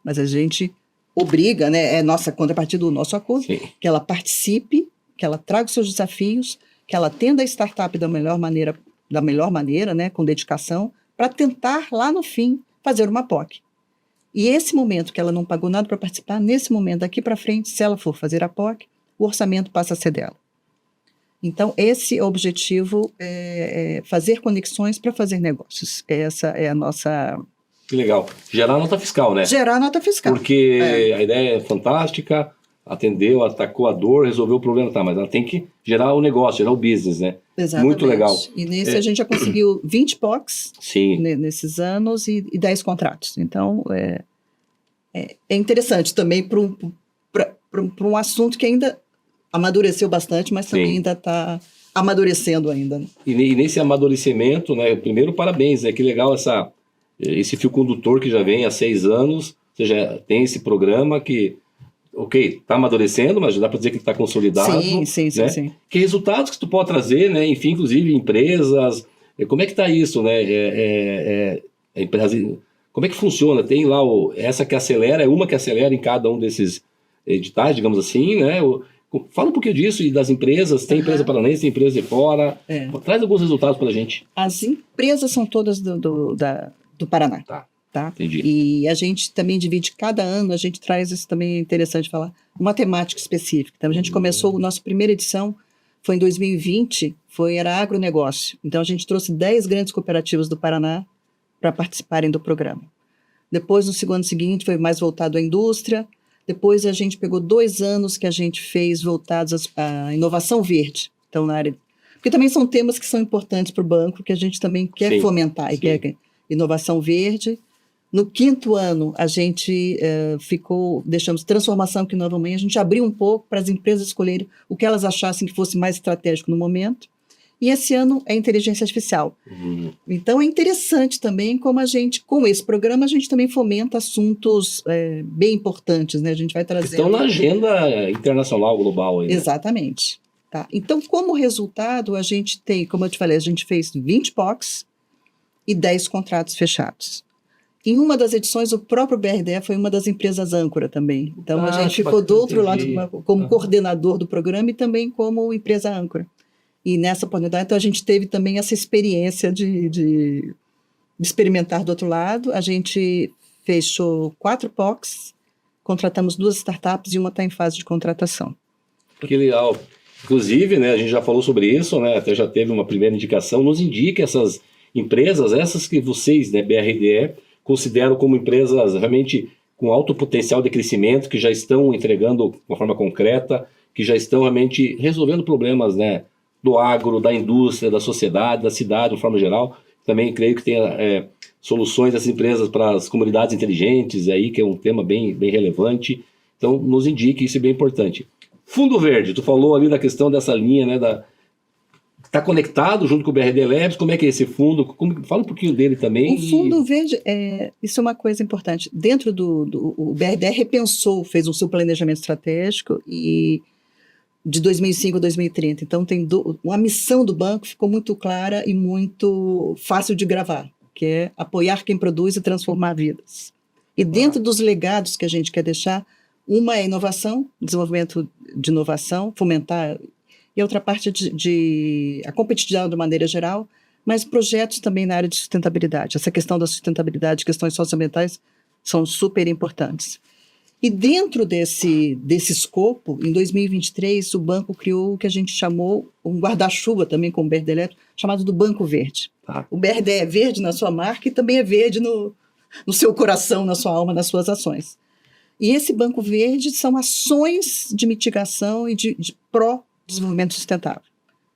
mas a gente obriga, né? É nossa contrapartida do nosso acordo, sim, que ela participe, que ela traga os seus desafios, que ela atenda a startup da melhor maneira, né? Com dedicação, para tentar, lá no fim, fazer uma POC. E esse momento que ela não pagou nada para participar, nesse momento, daqui para frente, se ela for fazer a POC, o orçamento passa a ser dela. Então, esse é o objetivo, fazer conexões para fazer negócios. Essa é a nossa... Que legal. Gerar nota fiscal, né? Gerar nota fiscal. Porque a ideia é fantástica, atendeu, atacou a dor, resolveu o problema, tá, mas ela tem que gerar o negócio, gerar o business, né? Exatamente. Muito legal. E nesse a gente já conseguiu 20 POCs, sim, nesses anos, e 10 contratos. Então, é interessante também para um assunto que ainda amadureceu bastante, mas também, sim, ainda está amadurecendo ainda. Né? E nesse amadurecimento, né, primeiro, parabéns, né, que legal esse fio condutor que já vem há 6 anos, ou seja, tem esse programa que ok, está amadurecendo, mas já dá para dizer que está consolidado. Sim. Que resultados que tu pode trazer, né? Enfim, inclusive empresas, como é que está isso, né? Como é que funciona? Tem lá essa que acelera, é uma que acelera em cada um desses editais, digamos assim, né? Fala um pouquinho disso e das empresas, tem empresa paranaense, tem empresa de fora, traz alguns resultados para a gente. As empresas são todas do Paraná. Tá? Entendi. E a gente também divide, cada ano a gente traz, isso também é interessante falar, uma temática específica. Então a gente começou, nossa primeira edição foi em 2020, era agronegócio. Então a gente trouxe 10 grandes cooperativas do Paraná para participarem do programa. Depois, no segundo seguinte, foi mais voltado à indústria. Depois a gente pegou 2 anos que a gente fez voltados à inovação verde. Então, na área... Porque também são temas que são importantes para o banco, que a gente também quer fomentar, e quer inovação verde. No 5º ano, a gente deixamos transformação que nova manhã, a gente abriu um pouco para as empresas escolherem o que elas achassem que fosse mais estratégico no momento. E esse ano é inteligência artificial. Então é interessante também como com esse programa, a gente também fomenta assuntos bem importantes, né? A gente vai trazer... Estão na agenda internacional, global. Aí, né? Exatamente. Tá? Então, como resultado, a gente tem, como eu te falei, a gente fez 20 POCs e 10 contratos fechados. Em uma das edições, o próprio BRDE foi uma das empresas âncora também. Então, a gente ficou do outro lado como coordenador do programa e também como empresa âncora. E nessa oportunidade, então, a gente teve também essa experiência de experimentar do outro lado. A gente fechou 4 POCs, contratamos 2 startups e uma está em fase de contratação. Que legal. Inclusive, né, a gente já falou sobre isso, né, até já teve uma primeira indicação, nos indica essas empresas, essas que vocês, né, BRDE, consideram como empresas realmente com alto potencial de crescimento, que já estão entregando de uma forma concreta, que já estão realmente resolvendo problemas, né, do agro, da indústria, da sociedade, da cidade, de uma forma geral. Também creio que tem soluções dessas empresas para as comunidades inteligentes, aí, que é um tema bem relevante. Então, nos indique, isso é bem importante. Fundo Verde, tu falou ali da questão dessa linha, né, está conectado junto com o BRD Labs, como é que é esse fundo? Fala um pouquinho dele também. O Fundo Verde, isso é uma coisa importante. Dentro o BRD repensou, fez o seu planejamento estratégico de 2005 a 2030. Então, uma missão do banco ficou muito clara e muito fácil de gravar, que é apoiar quem produz e transformar vidas. E dentro dos legados que a gente quer deixar, uma é inovação, desenvolvimento de inovação, fomentar, e a outra parte a competitividade de maneira geral, mas projetos também na área de sustentabilidade. Essa questão da sustentabilidade, questões socioambientais, são super importantes. E dentro desse escopo, em 2023, o banco criou o que a gente chamou, um guarda-chuva também com o BRD Eletro, chamado do Banco Verde. O BRD é verde na sua marca e também é verde no seu coração, na sua alma, nas suas ações. E esse Banco Verde são ações de mitigação e de pró-desenvolvimento sustentável.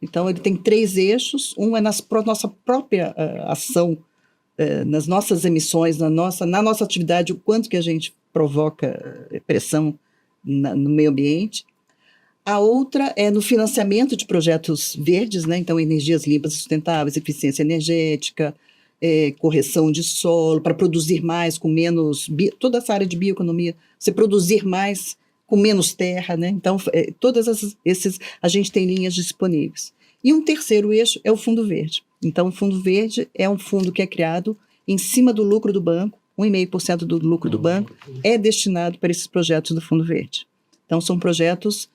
Então, ele tem 3 eixos. Um é nossa própria ação, nas nossas emissões, na nossa atividade, o quanto que a gente provoca pressão no meio ambiente. A outra é no financiamento de projetos verdes, né? Então, energias limpas e sustentáveis, eficiência energética, correção de solo, para produzir mais com menos... toda essa área de bioeconomia, você produzir mais com menos terra, né? Então, todas esses a gente tem linhas disponíveis. E um terceiro eixo é o Fundo Verde. Então, o Fundo Verde é um fundo que é criado em cima do lucro do banco, 1,5% do lucro do banco é destinado para esses projetos do Fundo Verde. Então, são projetos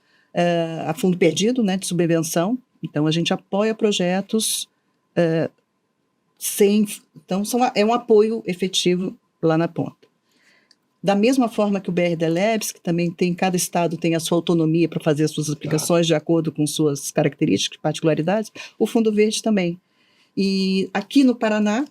a fundo perdido, né, de subvenção. Então, a gente apoia projetos Então, é um apoio efetivo lá na ponta. Da mesma forma que o BRD Labs, que também cada estado tem a sua autonomia para fazer as suas aplicações de acordo com suas características e particularidades, o Fundo Verde também. E aqui no Paraná,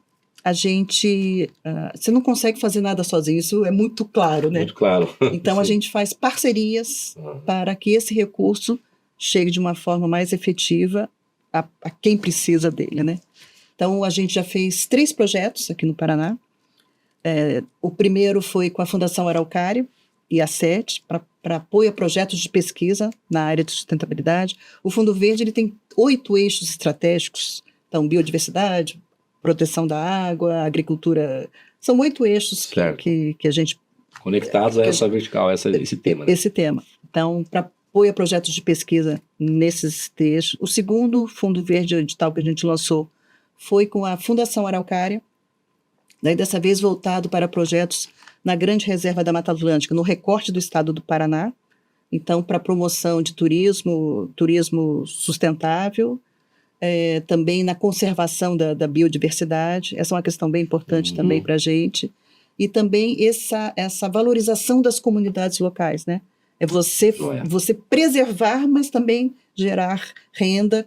você não consegue fazer nada sozinho, isso é muito claro, né? Muito claro. Então, a gente faz parcerias para que esse recurso chegue de uma forma mais efetiva a quem precisa dele, né? Então, a gente já fez 3 projetos aqui no Paraná. O primeiro foi com a Fundação Araucária e a SET, para apoio a projetos de pesquisa na área de sustentabilidade. O Fundo Verde ele tem 8 eixos estratégicos, então, biodiversidade, proteção da água, agricultura. São 8 eixos que a gente Conectados a essa vertical, esse tema. Né? Esse tema. Então, para apoio a projetos de pesquisa nesses textos. O segundo Fundo Verde edital que a gente lançou foi com a Fundação Araucária, daí dessa vez voltado para projetos na Grande Reserva da Mata Atlântica, no recorte do estado do Paraná, então para promoção de turismo sustentável, também na conservação da biodiversidade, essa é uma questão bem importante também para a gente, e também essa valorização das comunidades locais, né? É você preservar, mas também gerar renda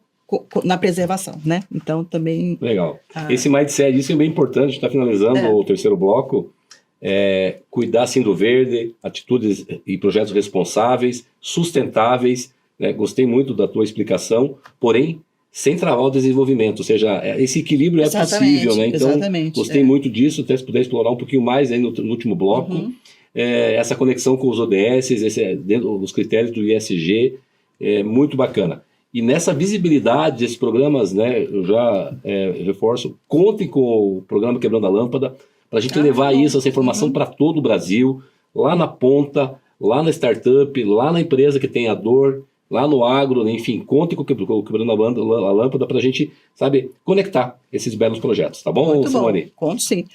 na preservação, né? Então, também... Legal. Esse mindset, isso é bem importante, a gente está finalizando o terceiro bloco, cuidar, sim, do verde, atitudes e projetos responsáveis, sustentáveis, né? Gostei muito da tua explicação, porém, sem travar o desenvolvimento, ou seja, esse equilíbrio é possível, né? Então, gostei muito disso, até se puder explorar um pouquinho mais aí no último bloco, essa conexão com os ODS, dentro dos critérios do ISG, muito bacana. E nessa visibilidade desses programas, né, eu já reforço, contem com o programa Quebrando a Lâmpada, para a gente levar essa informação para todo o Brasil, lá na ponta, lá na startup, lá na empresa que tem a dor, lá no agro, enfim, contem com o Quebrando a Lâmpada para a gente, sabe, conectar esses belos projetos, tá bom, muito Simone? Bom. Conto sim.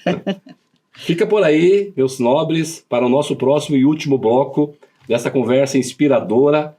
Fica por aí, meus nobres, para o nosso próximo e último bloco dessa conversa inspiradora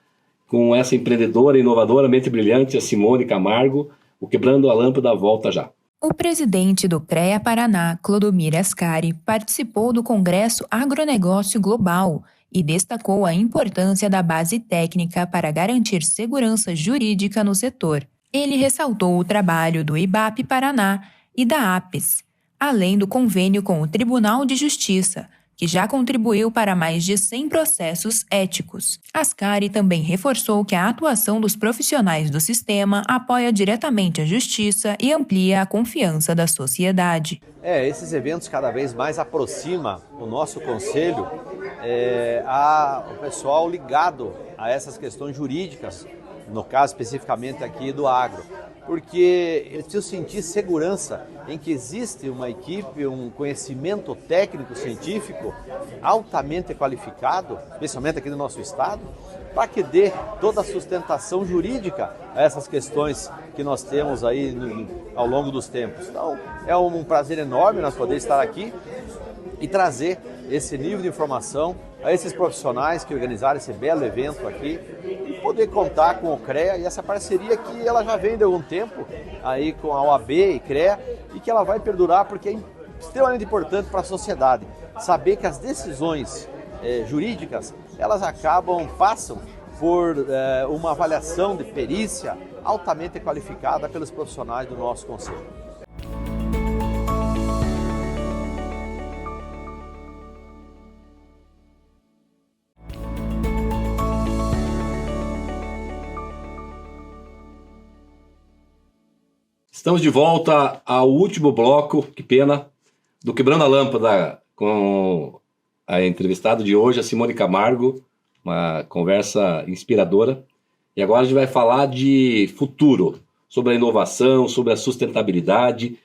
com essa empreendedora e inovadora, mente brilhante, a Simone Camargo. O Quebrando a Lâmpada volta já. O presidente do CREA Paraná, Clodomir Ascari, participou do Congresso Agronegócio Global e destacou a importância da base técnica para garantir segurança jurídica no setor. Ele ressaltou o trabalho do IBAP Paraná e da APES, além do convênio com o Tribunal de Justiça, que já contribuiu para mais de 100 processos éticos. Ascari também reforçou que a atuação dos profissionais do sistema apoia diretamente a justiça e amplia a confiança da sociedade. Esses eventos cada vez mais aproximam o nosso conselho o pessoal ligado a essas questões jurídicas, no caso especificamente aqui do agro, porque eles precisam sentir segurança em que existe uma equipe, um conhecimento técnico científico altamente qualificado, especialmente aqui no nosso estado, para que dê toda a sustentação jurídica a essas questões que nós temos aí ao longo dos tempos. Então, é um prazer enorme nós poder estar aqui e trazer esse nível de informação a esses profissionais que organizaram esse belo evento aqui e poder contar com o CREA e essa parceria que ela já vem de algum tempo aí com a OAB e CREA e que ela vai perdurar porque é extremamente importante para a sociedade saber que as decisões jurídicas elas passam por uma avaliação de perícia altamente qualificada pelos profissionais do nosso conselho. Estamos de volta ao último bloco, que pena, do Quebrando a Lâmpada, com a entrevistada de hoje, a Simone Camargo, uma conversa inspiradora. E agora a gente vai falar de futuro, sobre a inovação, sobre a sustentabilidade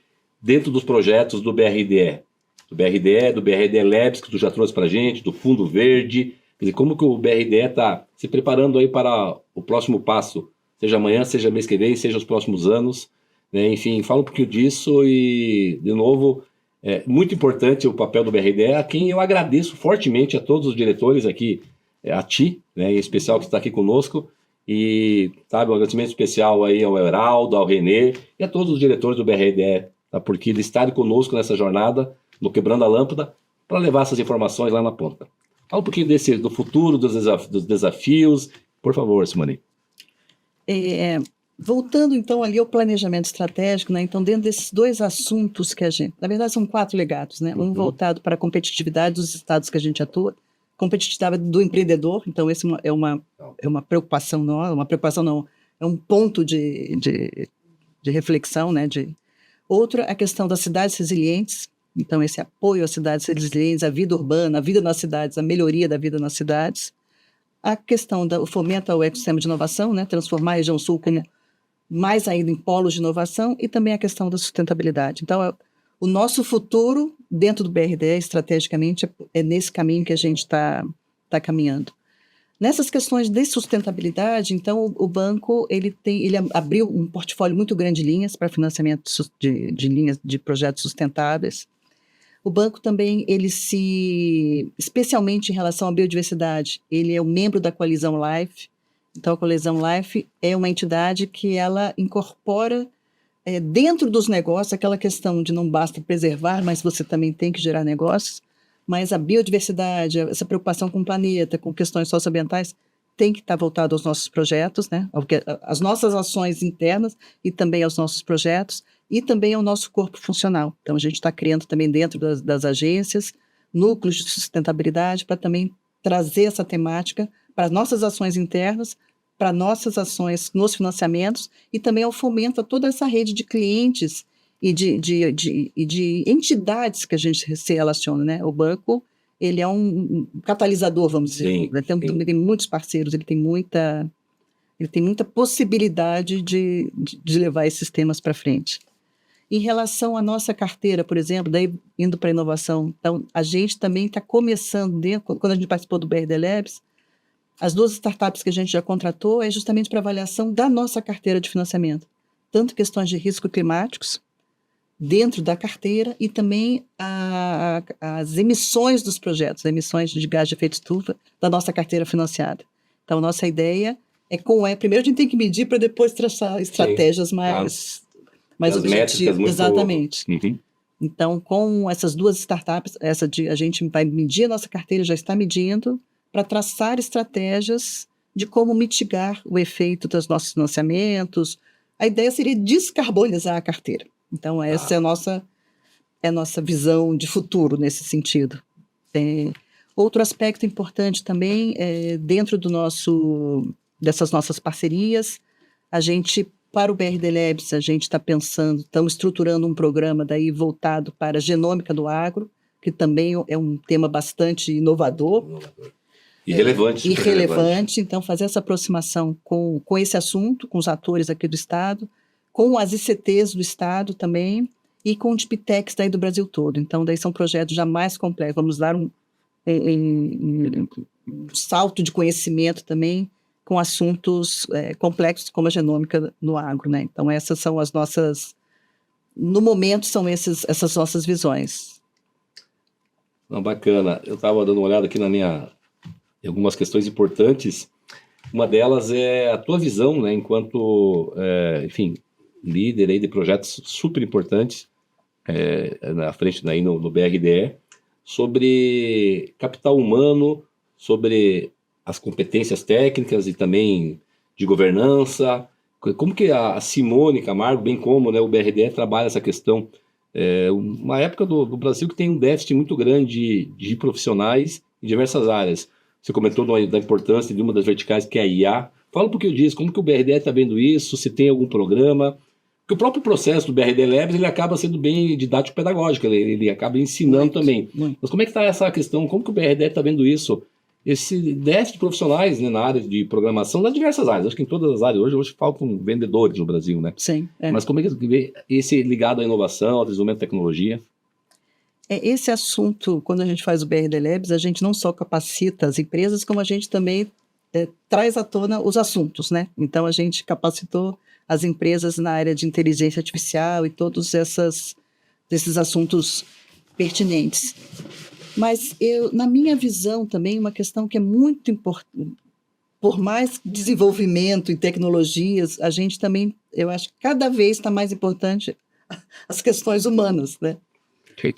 dentro dos projetos do BRDE. Do BRDE Labs, que tu já trouxe para a gente, do Fundo Verde. Quer dizer, como que o BRDE está se preparando aí para o próximo passo, seja amanhã, seja mês que vem, seja os próximos anos. Enfim, fala um pouquinho disso e, de novo, é muito importante o papel do BRDE, a quem eu agradeço fortemente a todos os diretores aqui, a ti, né, em especial que está aqui conosco, e sabe, um agradecimento especial aí ao Heraldo, ao Renê e a todos os diretores do BRDE, tá, porque eles estarem conosco nessa jornada, no Quebrando a Lâmpada, para levar essas informações lá na ponta. Fala um pouquinho do futuro, dos desafios, por favor, Simone. Voltando, então, ali ao planejamento estratégico, né? Então, dentro desses dois assuntos que a gente... Na verdade, são 4 legados, né? Um voltado para a competitividade dos estados que a gente atua, competitividade do empreendedor, então esse é uma preocupação não, é um ponto de reflexão, né? Outra, a questão das cidades resilientes, então esse apoio às cidades resilientes, à vida urbana, à vida nas cidades, a melhoria da vida nas cidades. A questão do fomento ao ecossistema de inovação, né? Transformar a região sul como mais ainda em polos de inovação e também a questão da sustentabilidade. Então, o nosso futuro dentro do BRDE, estrategicamente, é nesse caminho que a gente está caminhando. Nessas questões de sustentabilidade, então, o banco ele abriu um portfólio muito grande de linhas para financiamento de linhas de projetos sustentáveis. O banco também, especialmente em relação à biodiversidade, ele é um membro da Coalizão Life. Então, a Coalizão Life é uma entidade que ela incorpora dentro dos negócios aquela questão de não basta preservar, mas você também tem que gerar negócios. Mas a biodiversidade, essa preocupação com o planeta, com questões socioambientais, tem que estar voltado aos nossos projetos, né? Às nossas ações internas e também aos nossos projetos e também ao nosso corpo funcional. Então, a gente está criando também dentro das agências núcleos de sustentabilidade para também trazer essa temática para as nossas ações internas, para nossas ações nos financiamentos e também ao fomento a toda essa rede de clientes e de entidades que a gente se relaciona, né? O banco, ele é um catalisador, vamos dizer. Sim, tem muitos parceiros, ele tem muita possibilidade de levar esses temas para frente. Em relação à nossa carteira, por exemplo, daí indo para a inovação, então, a gente também está começando, quando a gente participou do BRD Labs, as 2 startups que a gente já contratou é justamente para avaliação da nossa carteira de financiamento, tanto questões de risco climáticos, dentro da carteira e também as emissões dos projetos, emissões de gás de efeito estufa da nossa carteira financiada. Então, nossa ideia primeiro a gente tem que medir para depois traçar estratégias mais objetivas. Exatamente. Uhum. Então, com essas 2 startups, a gente vai medir a nossa carteira, já está medindo, para traçar estratégias de como mitigar o efeito dos nossos financiamentos. A ideia seria descarbonizar a carteira. Então, essa é a nossa visão de futuro nesse sentido. Outro aspecto importante também, dentro dessas nossas parcerias, para o BRD Labs, a gente estamos estruturando um programa daí voltado para a genômica do agro, que também é um tema bastante inovador. E relevante. Relevante. Então, fazer essa aproximação com esse assunto, com os atores aqui do Estado, com as ICTs do Estado também, e com o DPTECs daí do Brasil todo. Então, daí são projetos já mais complexos. Vamos dar um salto de conhecimento também com assuntos complexos como a genômica no agro, né? Então, essas são as nossas... No momento, são essas nossas visões. Não, bacana. Eu estava dando uma olhada aqui em algumas questões importantes. Uma delas é a tua visão, né, enquanto, líder aí de projetos super importantes na frente daí no BRDE, sobre capital humano, sobre as competências técnicas e também de governança. Como que a Simone Camargo, bem como, né, o BRDE trabalha essa questão? Uma época do Brasil que tem um déficit muito grande de profissionais em diversas áreas. Você comentou da importância de uma das verticais, que é a IA. Fala um pouquinho disso, como que o BRDE está vendo isso, se tem algum programa. Porque o próprio processo do BRD Labs, ele acaba sendo bem didático-pedagógico, ele acaba ensinando também. Mas como é que está essa questão? Como que o BRDE está vendo isso? Esse déficit de profissionais, né, na área de programação, nas diversas áreas. Acho que em todas as áreas hoje faltam vendedores no Brasil, né? Sim. Mas como é que vê esse ligado à inovação, ao desenvolvimento de tecnologia? Esse assunto, quando a gente faz o BRD Labs, a gente não só capacita as empresas, como a gente também traz à tona os assuntos, né? Então, a gente capacitou as empresas na área de inteligência artificial e todos esses assuntos pertinentes. Mas, na minha visão também, uma questão que é muito importante, por mais desenvolvimento em tecnologias, a gente também, eu acho que cada vez está mais importante as questões humanas, né?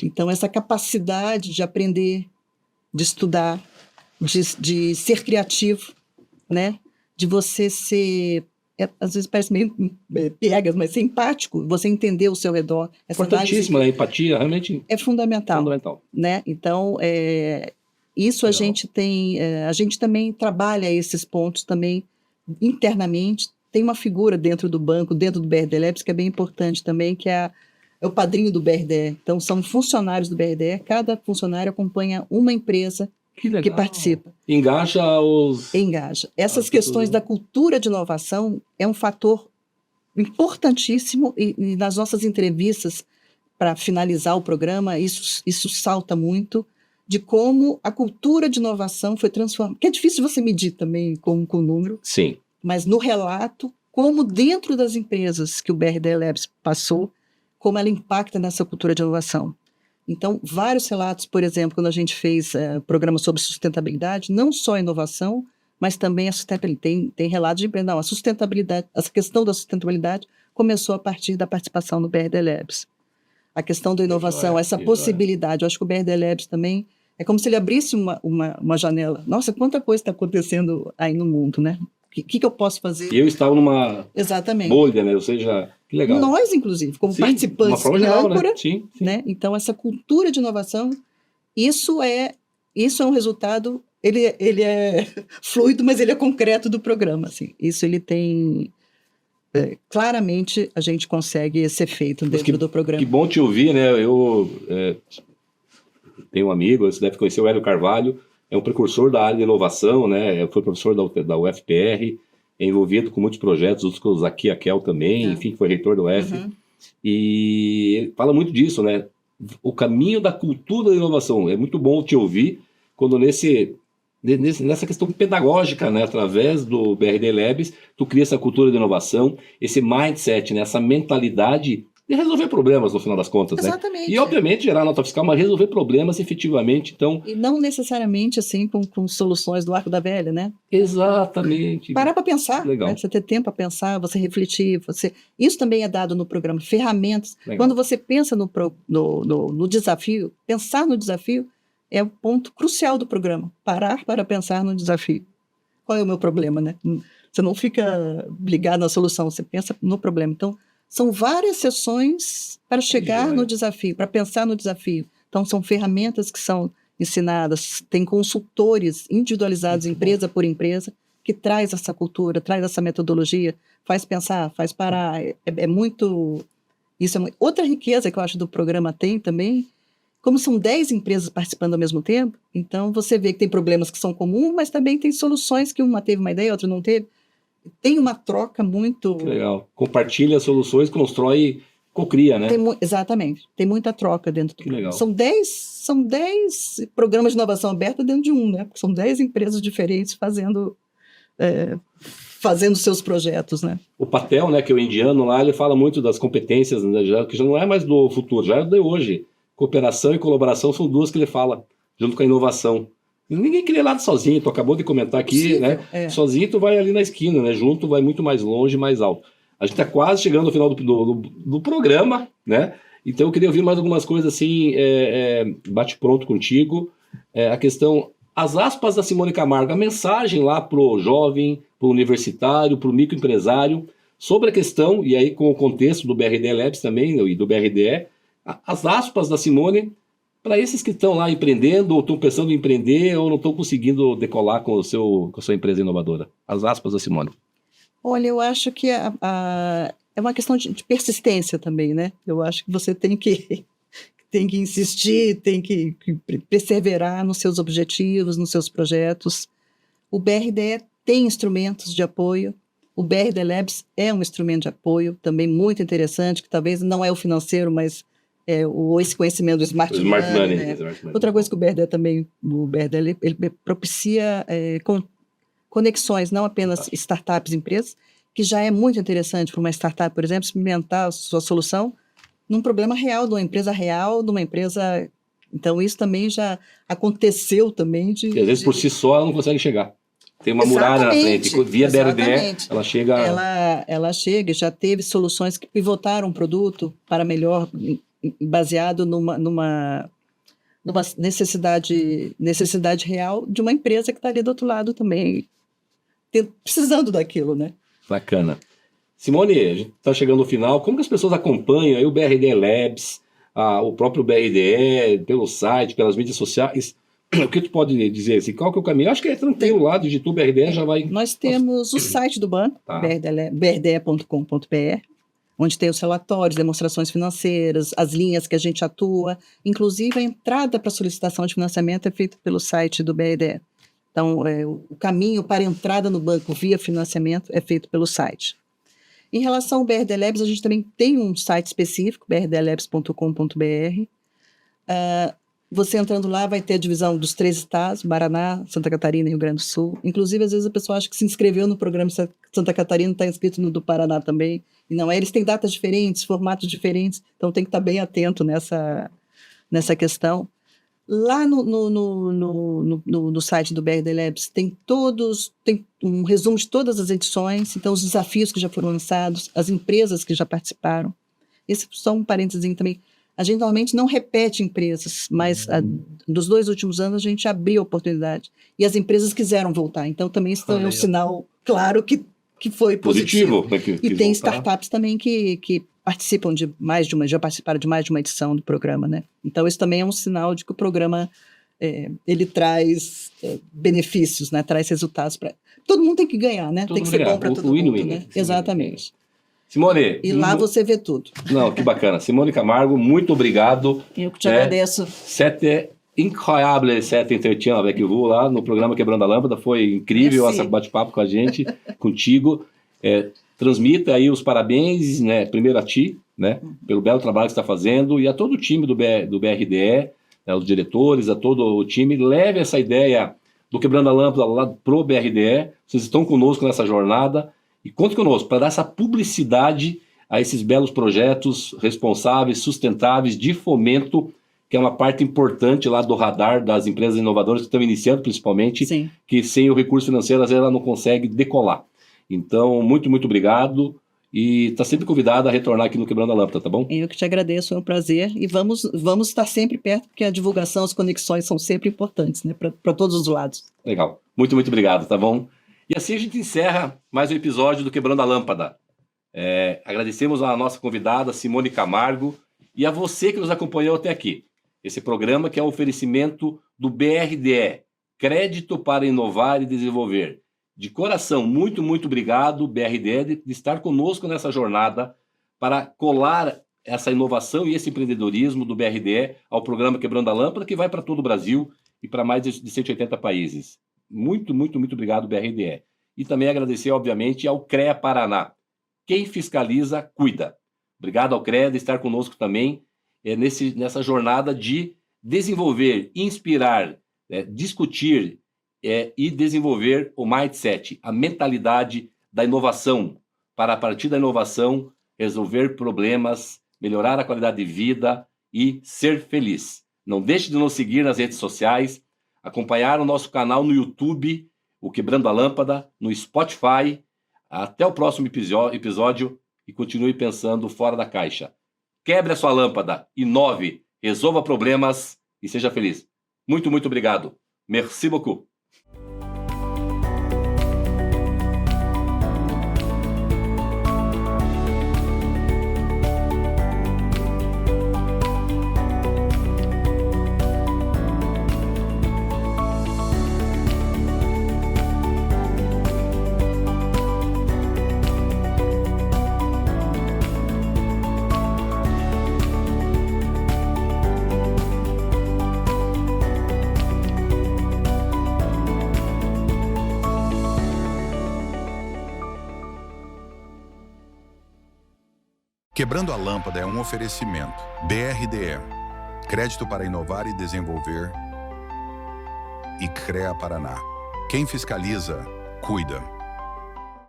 Então, essa capacidade de aprender, de estudar, de ser criativo, né? De você ser, às vezes parece meio piegas, mas ser empático, você entender o seu redor. Importantíssima, a empatia realmente é fundamental. Né? Então, isso a gente tem, a gente também trabalha esses pontos também internamente. Tem uma figura dentro do banco, dentro do BRD Labs, que é bem importante também, que é o padrinho do BRDE. Então, são funcionários do BRDE, cada funcionário acompanha uma empresa que participa. Engaja. Essas questões da cultura de inovação é um fator importantíssimo e nas nossas entrevistas, para finalizar o programa, isso salta muito, de como a cultura de inovação foi transformada. Que é difícil você medir também com número, Sim. mas no relato, como dentro das empresas que o BRD Labs passou, como ela impacta nessa cultura de inovação. Então, vários relatos, por exemplo, quando a gente fez programa sobre sustentabilidade, não só a inovação, mas também a sustentabilidade. Tem relatos de não, a sustentabilidade, essa questão da sustentabilidade começou a partir da participação no BRD Labs. A questão da inovação, essa possibilidade, eu acho que o BRD Labs também é como se ele abrisse uma janela. Nossa, quanta coisa está acontecendo aí no mundo, né? O que eu posso fazer? E eu estava numa Exatamente. bolha, né? Ou seja, que legal. Nós, inclusive, como participantes uma forma geral, âncora, né? Sim. né? Então, essa cultura de inovação, isso é um resultado, ele é fluido, mas ele é concreto do programa. Assim. Isso ele tem... claramente, a gente consegue esse efeito dentro do programa. Que bom te ouvir, né? Eu tenho um amigo, você deve conhecer o Hélio Carvalho, é um precursor da área de inovação, né? Foi professor da UFPR, é envolvido com muitos projetos, outros com o Zaki Akel também, enfim, foi reitor do UF. E ele fala muito disso, né? O caminho da cultura da inovação. É muito bom te ouvir quando nessa questão pedagógica, né? Através do BRD Labs, tu cria essa cultura de inovação, esse mindset, né? Essa mentalidade de resolver problemas, no final das contas, Exatamente. Né? E, obviamente, gerar nota fiscal, mas resolver problemas efetivamente, então... E não necessariamente, assim, com soluções do arco da velha, né? Exatamente. Parar para pensar, Legal. Né? Você ter tempo para pensar, você refletir, Isso também é dado no programa, ferramentas. Legal. Quando você pensa no desafio, pensar no desafio é o ponto crucial do programa. Parar para pensar no desafio. Qual é o meu problema, né? Você não fica ligado na solução, você pensa no problema. Então, são várias sessões para chegar no desafio, para pensar no desafio. Então, são ferramentas que são ensinadas, tem consultores individualizados, empresa por empresa, que traz essa cultura, traz essa metodologia, faz pensar, faz parar. É muito... Isso é outra riqueza que eu acho do programa tem também, como são 10 empresas participando ao mesmo tempo, então você vê que tem problemas que são comuns, mas também tem soluções que uma teve uma ideia, outra não teve. Tem uma troca muito... Que legal. Compartilha soluções, constrói, cocria, né? Exatamente. Tem muita troca dentro do programa. São 10 programas de inovação aberta dentro de um, né? Porque são 10 empresas diferentes fazendo seus projetos, né? O Patel, né, que é o indiano lá, ele fala muito das competências, né, que já não é mais do futuro, já é do de hoje. Cooperação e colaboração são duas que ele fala, junto com a inovação. Ninguém cria nada sozinho, tu acabou de comentar aqui, né? Sozinho tu vai ali na esquina, né? Junto vai muito mais longe, mais alto. A gente está quase chegando ao final do programa, né? Então eu queria ouvir mais algumas coisas assim, bate pronto contigo. A questão, as aspas da Simone Camargo, a mensagem lá pro jovem, pro universitário, pro microempresário, sobre a questão, e aí com o contexto do BRD Labs também, e do BRDE, as aspas da Simone, para esses que estão lá empreendendo, ou estão pensando em empreender, ou não estão conseguindo decolar com a sua empresa inovadora. As aspas da Simone. Olha, eu acho que é uma questão de persistência também, né? Eu acho que você tem que insistir, tem que perseverar nos seus objetivos, nos seus projetos. O BRDE tem instrumentos de apoio. O BRD Labs é um instrumento de apoio também muito interessante, que talvez não é o financeiro, mas esse conhecimento do Smart Money. Né? Outra coisa que o BRD também, ele propicia conexões, não apenas startups, empresas, que já é muito interessante para uma startup, por exemplo, experimentar a sua solução num problema real, de uma empresa real, de uma empresa... Então, isso também já aconteceu também de... E às vezes, por si só, ela não consegue chegar. Tem uma muralha na frente, via BRDE, ela chega... Ela chega, já teve soluções que pivotaram o produto para melhor... baseado numa necessidade real de uma empresa que está ali do outro lado também, precisando daquilo, né? Bacana. Simone, a gente está chegando ao final. Como que as pessoas acompanham aí o BRD Labs, o próprio BRDE, pelo site, pelas mídias sociais? O que tu pode dizer assim? Qual que é o caminho? Eu acho que é tranquilo lá, digitou BRDE, já vai... Nós temos o site do banco, brde.com.br, onde tem os relatórios, demonstrações financeiras, as linhas que a gente atua. Inclusive, a entrada para solicitação de financiamento é feita pelo site do BRDE. Então, o caminho para a entrada no banco via financiamento é feito pelo site. Em relação ao BRD Labs, a gente também tem um site específico, brdlabs.com.br. Você entrando lá vai ter a divisão dos 3 estados, Paraná, Santa Catarina e Rio Grande do Sul. Inclusive, às vezes a pessoa acha que se inscreveu no programa Santa Catarina, está inscrito no do Paraná também. E não é, eles têm datas diferentes, formatos diferentes, então tem que estar bem atento nessa questão. Lá no site do BRD Labs tem um resumo de todas as edições, então os desafios que já foram lançados, as empresas que já participaram. Esse é só um parênteses também. A gente normalmente não repete empresas, mas dos 2 últimos anos a gente abriu a oportunidade. E as empresas quiseram voltar. Então também isso é um sinal claro que foi positivo. E tem startups também que participam já participaram de mais de uma edição do programa, né? Então isso também é um sinal de que o programa ele traz benefícios, né? Traz resultados para todo mundo, tem que ganhar, né? Tem que ser bom para todo mundo, né? Exatamente. Simone. E lá você vê tudo. Não, que bacana. Simone Camargo, muito obrigado. Eu que te agradeço. C'était incroyable, cet entretien avec vous lá no programa Quebrando a Lâmpada. Foi incrível esse bate-papo com a gente, contigo. Transmita aí os parabéns, né? Primeiro a ti, né? Pelo belo trabalho que você está fazendo, e a todo o time do BRDE, né? Os diretores, a todo o time. Leve essa ideia do Quebrando a Lâmpada lá pro BRDE. Vocês estão conosco nessa jornada. E conte conosco para dar essa publicidade a esses belos projetos responsáveis, sustentáveis, de fomento, que é uma parte importante lá do radar das empresas inovadoras que estão iniciando, principalmente, Sim. que sem o recurso financeiro, às vezes, ela não consegue decolar. Então, muito, muito obrigado. E está sempre convidado a retornar aqui no Quebrando a Lâmpada, tá bom? Eu que te agradeço, é um prazer. E vamos estar sempre perto, porque a divulgação, as conexões são sempre importantes, né? Para todos os lados. Legal. Muito, muito obrigado, tá bom? E assim a gente encerra mais um episódio do Quebrando a Lâmpada. Agradecemos a nossa convidada, Simone Camargo, e a você que nos acompanhou até aqui. Esse programa que é um oferecimento do BRDE, Crédito para Inovar e Desenvolver. De coração, muito, muito obrigado, BRDE, de estar conosco nessa jornada para colar essa inovação e esse empreendedorismo do BRDE ao programa Quebrando a Lâmpada, que vai para todo o Brasil e para mais de 180 países. Muito, muito, muito obrigado, BRDE. E também agradecer, obviamente, ao CREA Paraná. Quem fiscaliza, cuida. Obrigado ao CREA de estar conosco também nessa jornada de desenvolver, inspirar, discutir e desenvolver o mindset, a mentalidade da inovação, para a partir da inovação resolver problemas, melhorar a qualidade de vida e ser feliz. Não deixe de nos seguir nas redes sociais, acompanhar o nosso canal no YouTube, o Quebrando a Lâmpada, no Spotify. Até o próximo episódio e continue pensando fora da caixa. Quebre a sua lâmpada, inove, resolva problemas e seja feliz. Muito, muito obrigado. Merci beaucoup. Quebrando a Lâmpada é um oferecimento. BRDE, Crédito para Inovar e Desenvolver, e CREA Paraná. Quem fiscaliza, cuida.